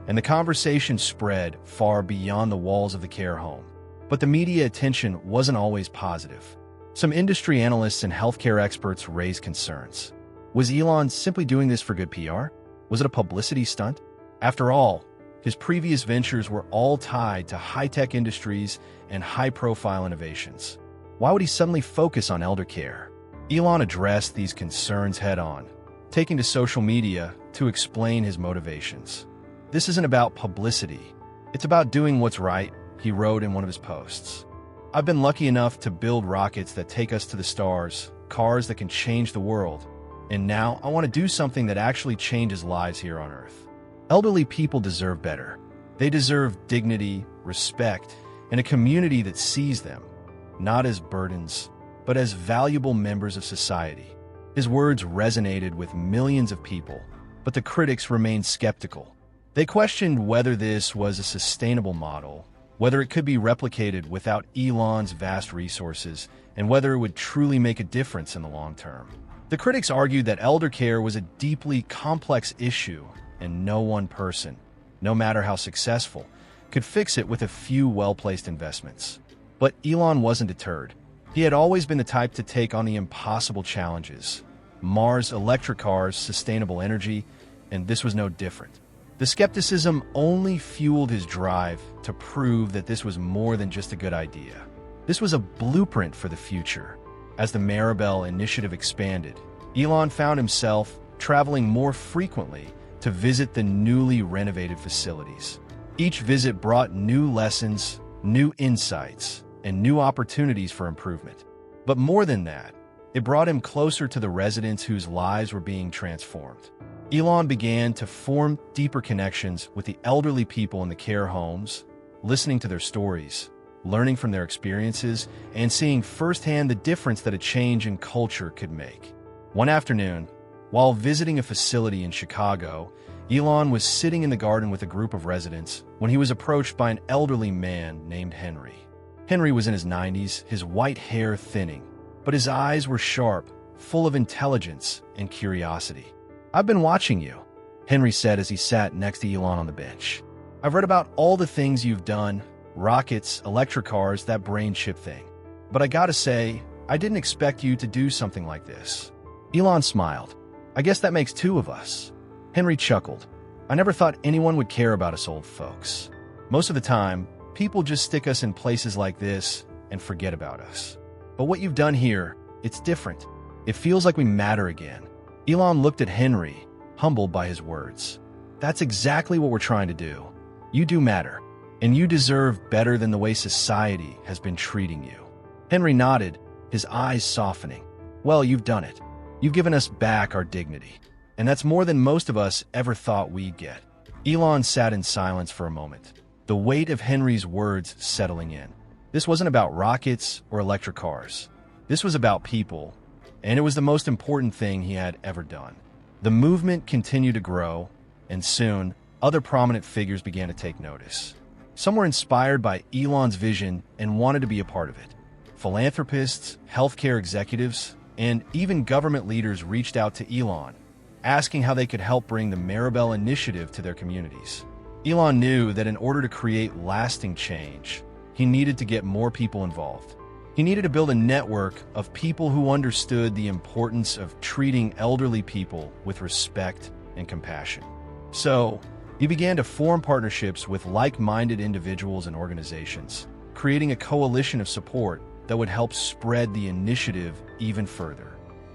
A: and the conversation spread far beyond the walls of the care home. But the media attention wasn't always positive. Some industry analysts and healthcare experts raised concerns. Was Elon simply doing this for good PR? Was it a publicity stunt? After all, his previous ventures were all tied to high-tech industries and high-profile innovations. Why would he suddenly focus on elder care? Elon addressed these concerns head-on, taking to social media to explain his motivations. "This isn't about publicity. It's about doing what's right," he wrote in one of his posts. "I've been lucky enough to build rockets that take us to the stars, cars that can change the world, And now I want to do something that actually changes lives here on Earth. Elderly people deserve better. They deserve dignity, respect, and a community that sees them, not as burdens, but as valuable members of society. His words resonated with millions of people, but the critics remained skeptical. They questioned whether this was a sustainable model, whether it could be replicated without Elon's vast resources, and whether it would truly make a difference in the long term. The critics argued that elder care was a deeply complex issue, and no one person, no matter how successful, could fix it with a few well-placed investments. But Elon wasn't deterred. He had always been the type to take on the impossible challenges. Mars, electric cars, sustainable energy, and this was no different. The skepticism only fueled his drive to prove that this was more than just a good idea. This was a blueprint for the future. As the Maribel initiative expanded, Elon found himself traveling more frequently to visit the newly renovated facilities. Each visit brought new lessons, new insights, and new opportunities for improvement. But more than that, it brought him closer to the residents whose lives were being transformed. Elon began to form deeper connections with the elderly people in the care homes, listening to their stories, learning from their experiences, and seeing firsthand the difference that a change in culture could make. One afternoon, while visiting a facility in Chicago, Elon was sitting in the garden with a group of residents when he was approached by an elderly man named Henry. Henry was in his 90s, his white hair thinning, but his eyes were sharp, full of intelligence and curiosity. "I've been watching you," Henry said as he sat next to Elon on the bench. "I've read about all the things you've done, rockets, electric cars, that brain chip thing. But I gotta say, I didn't expect you to do something like this." Elon smiled. "I guess that makes two of us." Henry chuckled. "I never thought anyone would care about us old folks. Most of the time, people just stick us in places like this and forget about us. But what you've done here, it's different. It feels like we matter again." Elon looked at Henry, humbled by his words. "That's exactly what we're trying to do. You do matter, and you deserve better than the way society has been treating you." Henry nodded, his eyes softening. "Well, you've done it. You've given us back our dignity. And that's more than most of us ever thought we'd get." Elon sat in silence for a moment, the weight of Henry's words settling in. This wasn't about rockets or electric cars. This was about people, and it was the most important thing he had ever done. The movement continued to grow, and soon, other prominent figures began to take notice. Some were inspired by Elon's vision and wanted to be a part of it. Philanthropists, healthcare executives, and even government leaders reached out to Elon, asking how they could help bring the Maribel initiative to their communities. Elon knew that in order to create lasting change, he needed to get more people involved. He needed to build a network of people who understood the importance of treating elderly people with respect and compassion. So, he began to form partnerships with like-minded individuals and organizations, creating a coalition of support that would help spread the initiative even further.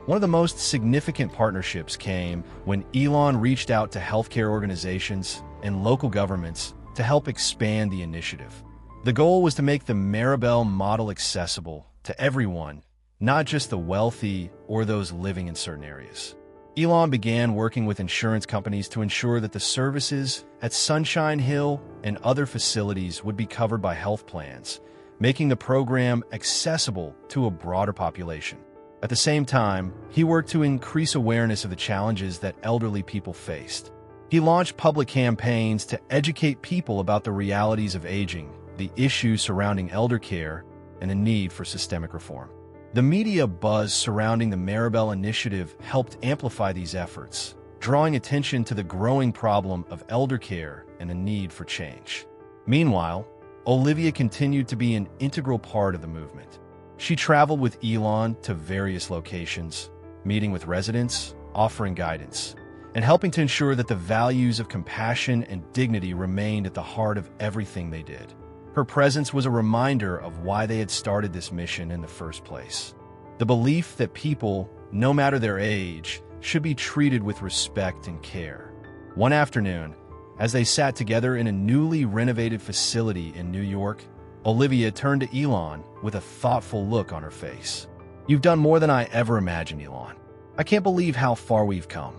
A: One of the most significant partnerships came when Elon reached out to healthcare organizations and local governments to help expand the initiative. The goal was to make the Maribel model accessible to everyone, not just the wealthy or those living in certain areas. Elon began working with insurance companies to ensure that the services at Sunshine Hill and other facilities would be covered by health plans, making the program accessible to a broader population. At the same time, he worked to increase awareness of the challenges that elderly people faced. He launched public campaigns to educate people about the realities of aging, the issues surrounding elder care, and the need for systemic reform. The media buzz surrounding the Maribel initiative helped amplify these efforts, drawing attention to the growing problem of elder care and the need for change. Meanwhile, Olivia continued to be an integral part of the movement. She traveled with Elon to various locations, meeting with residents, offering guidance, and helping to ensure that the values of compassion and dignity remained at the heart of everything they did. Her presence was a reminder of why they had started this mission in the first place. The belief that people, no matter their age, should be treated with respect and care. One afternoon, as they sat together in a newly renovated facility in New York, Olivia turned to Elon with a thoughtful look on her face. "You've done more than I ever imagined, Elon. I can't believe how far we've come.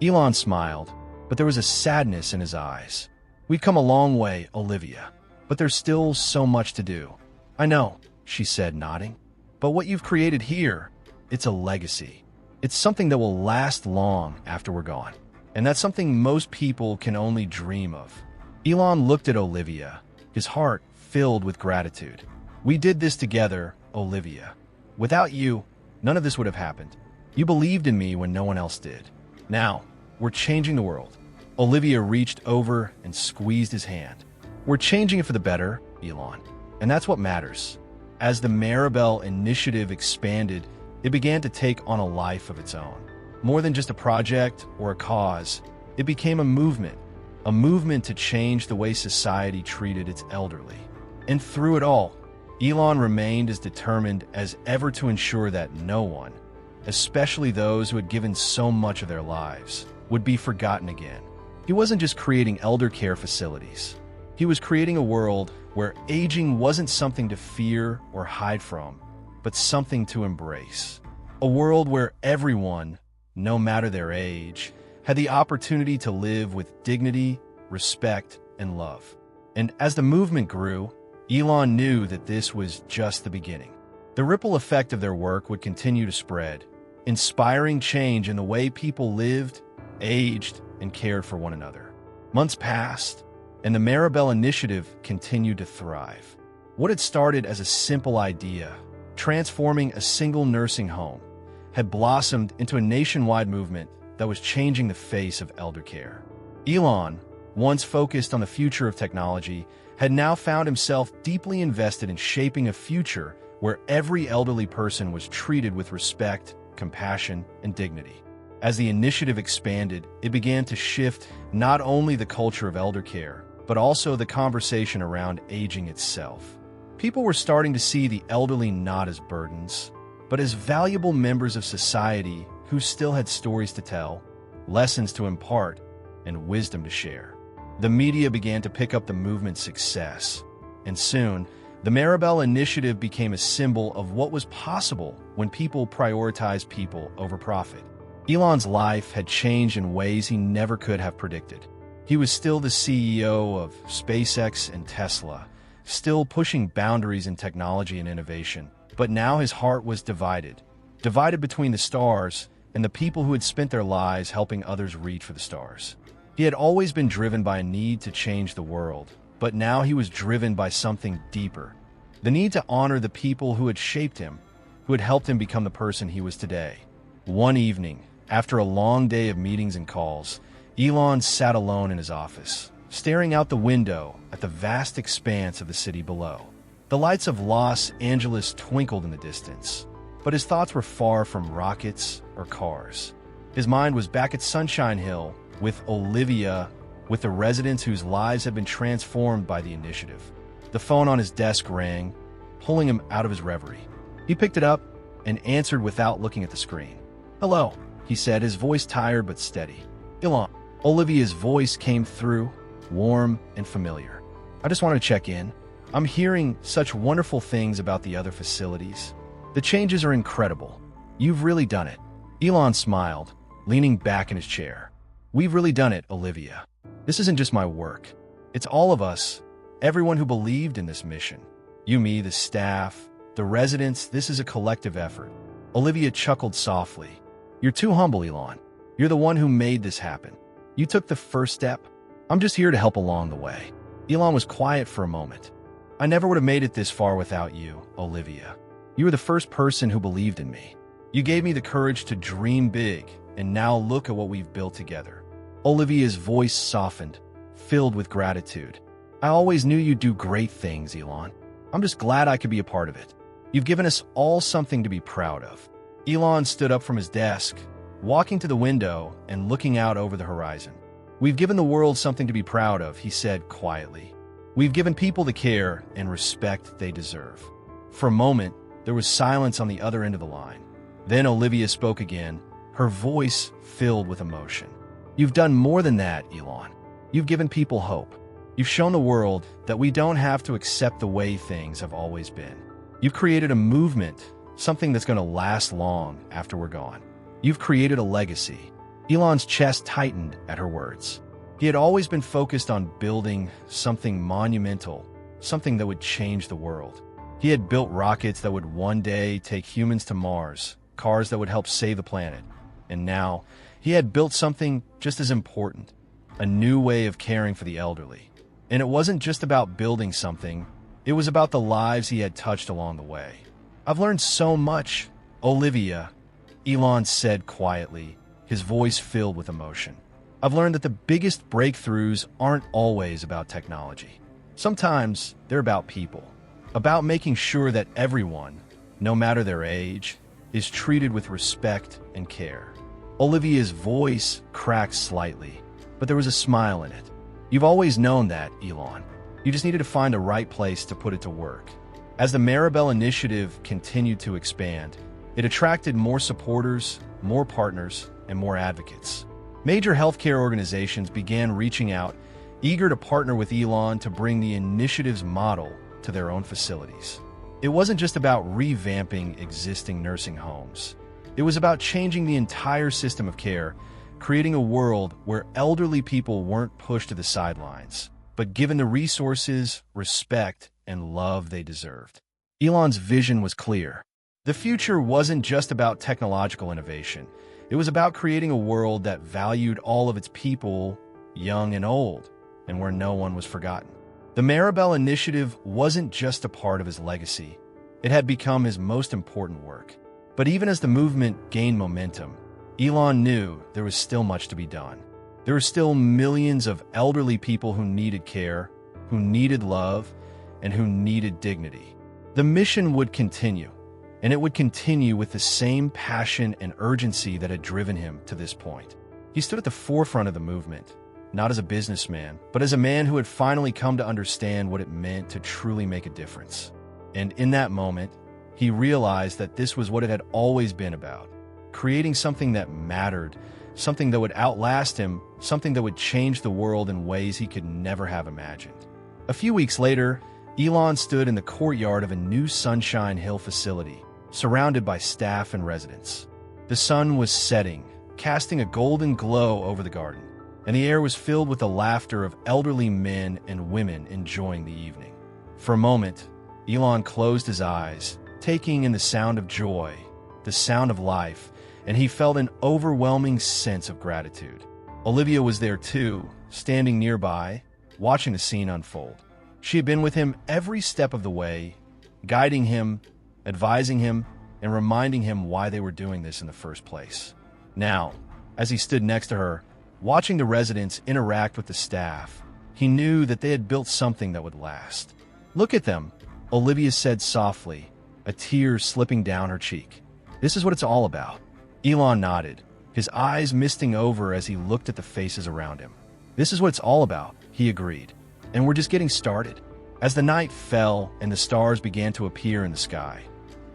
A: Elon smiled, but there was a sadness in his eyes. We've come a long way, Olivia, but there's still so much to do. I know, she said, nodding. But what you've created here, it's a legacy. It's something that will last long after we're gone. And that's something most people can only dream of. Elon looked at Olivia, his heart filled with gratitude. We did this together, Olivia. Without you, none of this would have happened. You believed in me when no one else did. Now, we're changing the world. Olivia reached over and squeezed his hand. We're changing it for the better, Elon. And that's what matters. As the Maribel initiative expanded, it began to take on a life of its own. More than just a project or a cause, it became a movement to change the way society treated its elderly. And through it all, Elon remained as determined as ever to ensure that no one, especially those who had given so much of their lives, would be forgotten again. He wasn't just creating elder care facilities. He was creating a world where aging wasn't something to fear or hide from, but something to embrace. A world where everyone, no matter their age, had the opportunity to live with dignity, respect, and love. And as the movement grew, Elon knew that this was just the beginning. The ripple effect of their work would continue to spread, inspiring change in the way people lived, aged, and cared for one another. Months passed, and the Maribel initiative continued to thrive. What had started as a simple idea, transforming a single nursing home, had blossomed into a nationwide movement that was changing the face of elder care. Elon, once focused on the future of technology, had now found himself deeply invested in shaping a future where every elderly person was treated with respect, compassion, and dignity. As the initiative expanded, it began to shift not only the culture of elder care, but also the conversation around aging itself. People were starting to see the elderly not as burdens, but as valuable members of society who still had stories to tell, lessons to impart, and wisdom to share. The media began to pick up the movement's success, and soon, the Maribel initiative became a symbol of what was possible when people prioritized people over profit. Elon's life had changed in ways he never could have predicted. He was still the CEO of SpaceX and Tesla, still pushing boundaries in technology and innovation, but now his heart was divided between the stars and the people who had spent their lives helping others reach for the stars. He had always been driven by a need to change the world, but now he was driven by something deeper. The need to honor the people who had shaped him, who had helped him become the person he was today. One evening, after a long day of meetings and calls, Elon sat alone in his office, staring out the window at the vast expanse of the city below. The lights of Los Angeles twinkled in the distance, but his thoughts were far from rockets or cars. His mind was back at Sunshine Hill, with Olivia, with the residents whose lives had been transformed by the initiative. The phone on his desk rang, pulling him out of his reverie. He picked it up and answered without looking at the screen. "Hello," he said, his voice tired but steady. "Elon." Olivia's voice came through, warm and familiar. "I just wanted to check in. I'm hearing such wonderful things about the other facilities. The changes are incredible. You've really done it." Elon smiled, leaning back in his chair. "We've really done it, Olivia. This isn't just my work. It's all of us, everyone who believed in this mission. You, me, the staff, the residents, this is a collective effort." Olivia chuckled softly. "You're too humble, Elon. You're the one who made this happen. You took the first step. I'm just here to help along the way." Elon was quiet for a moment. "I never would have made it this far without you, Olivia. You were the first person who believed in me. You gave me the courage to dream big, and now look at what we've built together." Olivia's voice softened, filled with gratitude. "I always knew you'd do great things, Elon. I'm just glad I could be a part of it. You've given us all something to be proud of." Elon stood up from his desk, walking to the window and looking out over the horizon. "We've given the world something to be proud of," he said quietly. "We've given people the care and respect they deserve." For a moment, there was silence on the other end of the line. Then Olivia spoke again, her voice filled with emotion. "You've done more than that, Elon. You've given people hope. You've shown the world that we don't have to accept the way things have always been. You've created a movement, something that's going to last long after we're gone. You've created a legacy." Elon's chest tightened at her words. He had always been focused on building something monumental, something that would change the world. He had built rockets that would one day take humans to Mars, cars that would help save the planet. And now, he had built something just as important, a new way of caring for the elderly. And it wasn't just about building something, it was about the lives he had touched along the way. "I've learned so much, Olivia," Elon said quietly, his voice filled with emotion. "I've learned that the biggest breakthroughs aren't always about technology. Sometimes they're about people, about making sure that everyone, no matter their age, is treated with respect and care." Olivia's voice cracked slightly, but there was a smile in it. "You've always known that, Elon. You just needed to find a right place to put it to work." As the Maribel initiative continued to expand, it attracted more supporters, more partners, and more advocates. Major healthcare organizations began reaching out, eager to partner with Elon to bring the initiative's model to their own facilities. It wasn't just about revamping existing nursing homes. It was about changing the entire system of care, creating a world where elderly people weren't pushed to the sidelines, but given the resources, respect, and love they deserved. Elon's vision was clear. The future wasn't just about technological innovation. It was about creating a world that valued all of its people, young and old, and where no one was forgotten. The Maribel initiative wasn't just a part of his legacy. It had become his most important work. But even as the movement gained momentum, Elon knew there was still much to be done. There were still millions of elderly people who needed care, who needed love, and who needed dignity. The mission would continue, and it would continue with the same passion and urgency that had driven him to this point. He stood at the forefront of the movement, not as a businessman, but as a man who had finally come to understand what it meant to truly make a difference. And in that moment, he realized that this was what it had always been about, creating something that mattered, something that would outlast him, something that would change the world in ways he could never have imagined. A few weeks later, Elon stood in the courtyard of a new Sunshine Hill facility, surrounded by staff and residents. The sun was setting, casting a golden glow over the garden, and the air was filled with the laughter of elderly men and women enjoying the evening. For a moment, Elon closed his eyes, taking in the sound of joy, the sound of life, and he felt an overwhelming sense of gratitude. Olivia was there too, standing nearby, watching the scene unfold. She had been with him every step of the way, guiding him, advising him, and reminding him why they were doing this in the first place. Now, as he stood next to her, watching the residents interact with the staff, he knew that they had built something that would last. "Look at them," Olivia said softly, a tear slipping down her cheek. "This is what it's all about." Elon nodded, his eyes misting over as he looked at the faces around him. "This is what it's all about," he agreed. "And we're just getting started." As the night fell and the stars began to appear in the sky,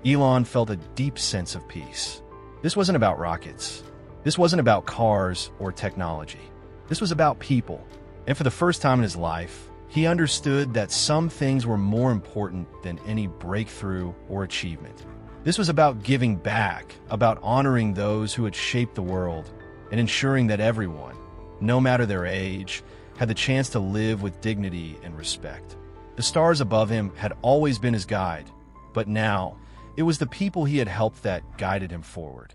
A: Elon felt a deep sense of peace. This wasn't about rockets. This wasn't about cars or technology. This was about people. And for the first time in his life, he understood that some things were more important than any breakthrough or achievement. This was about giving back, about honoring those who had shaped the world, and ensuring that everyone, no matter their age, had the chance to live with dignity and respect. The stars above him had always been his guide, but now it was the people he had helped that guided him forward.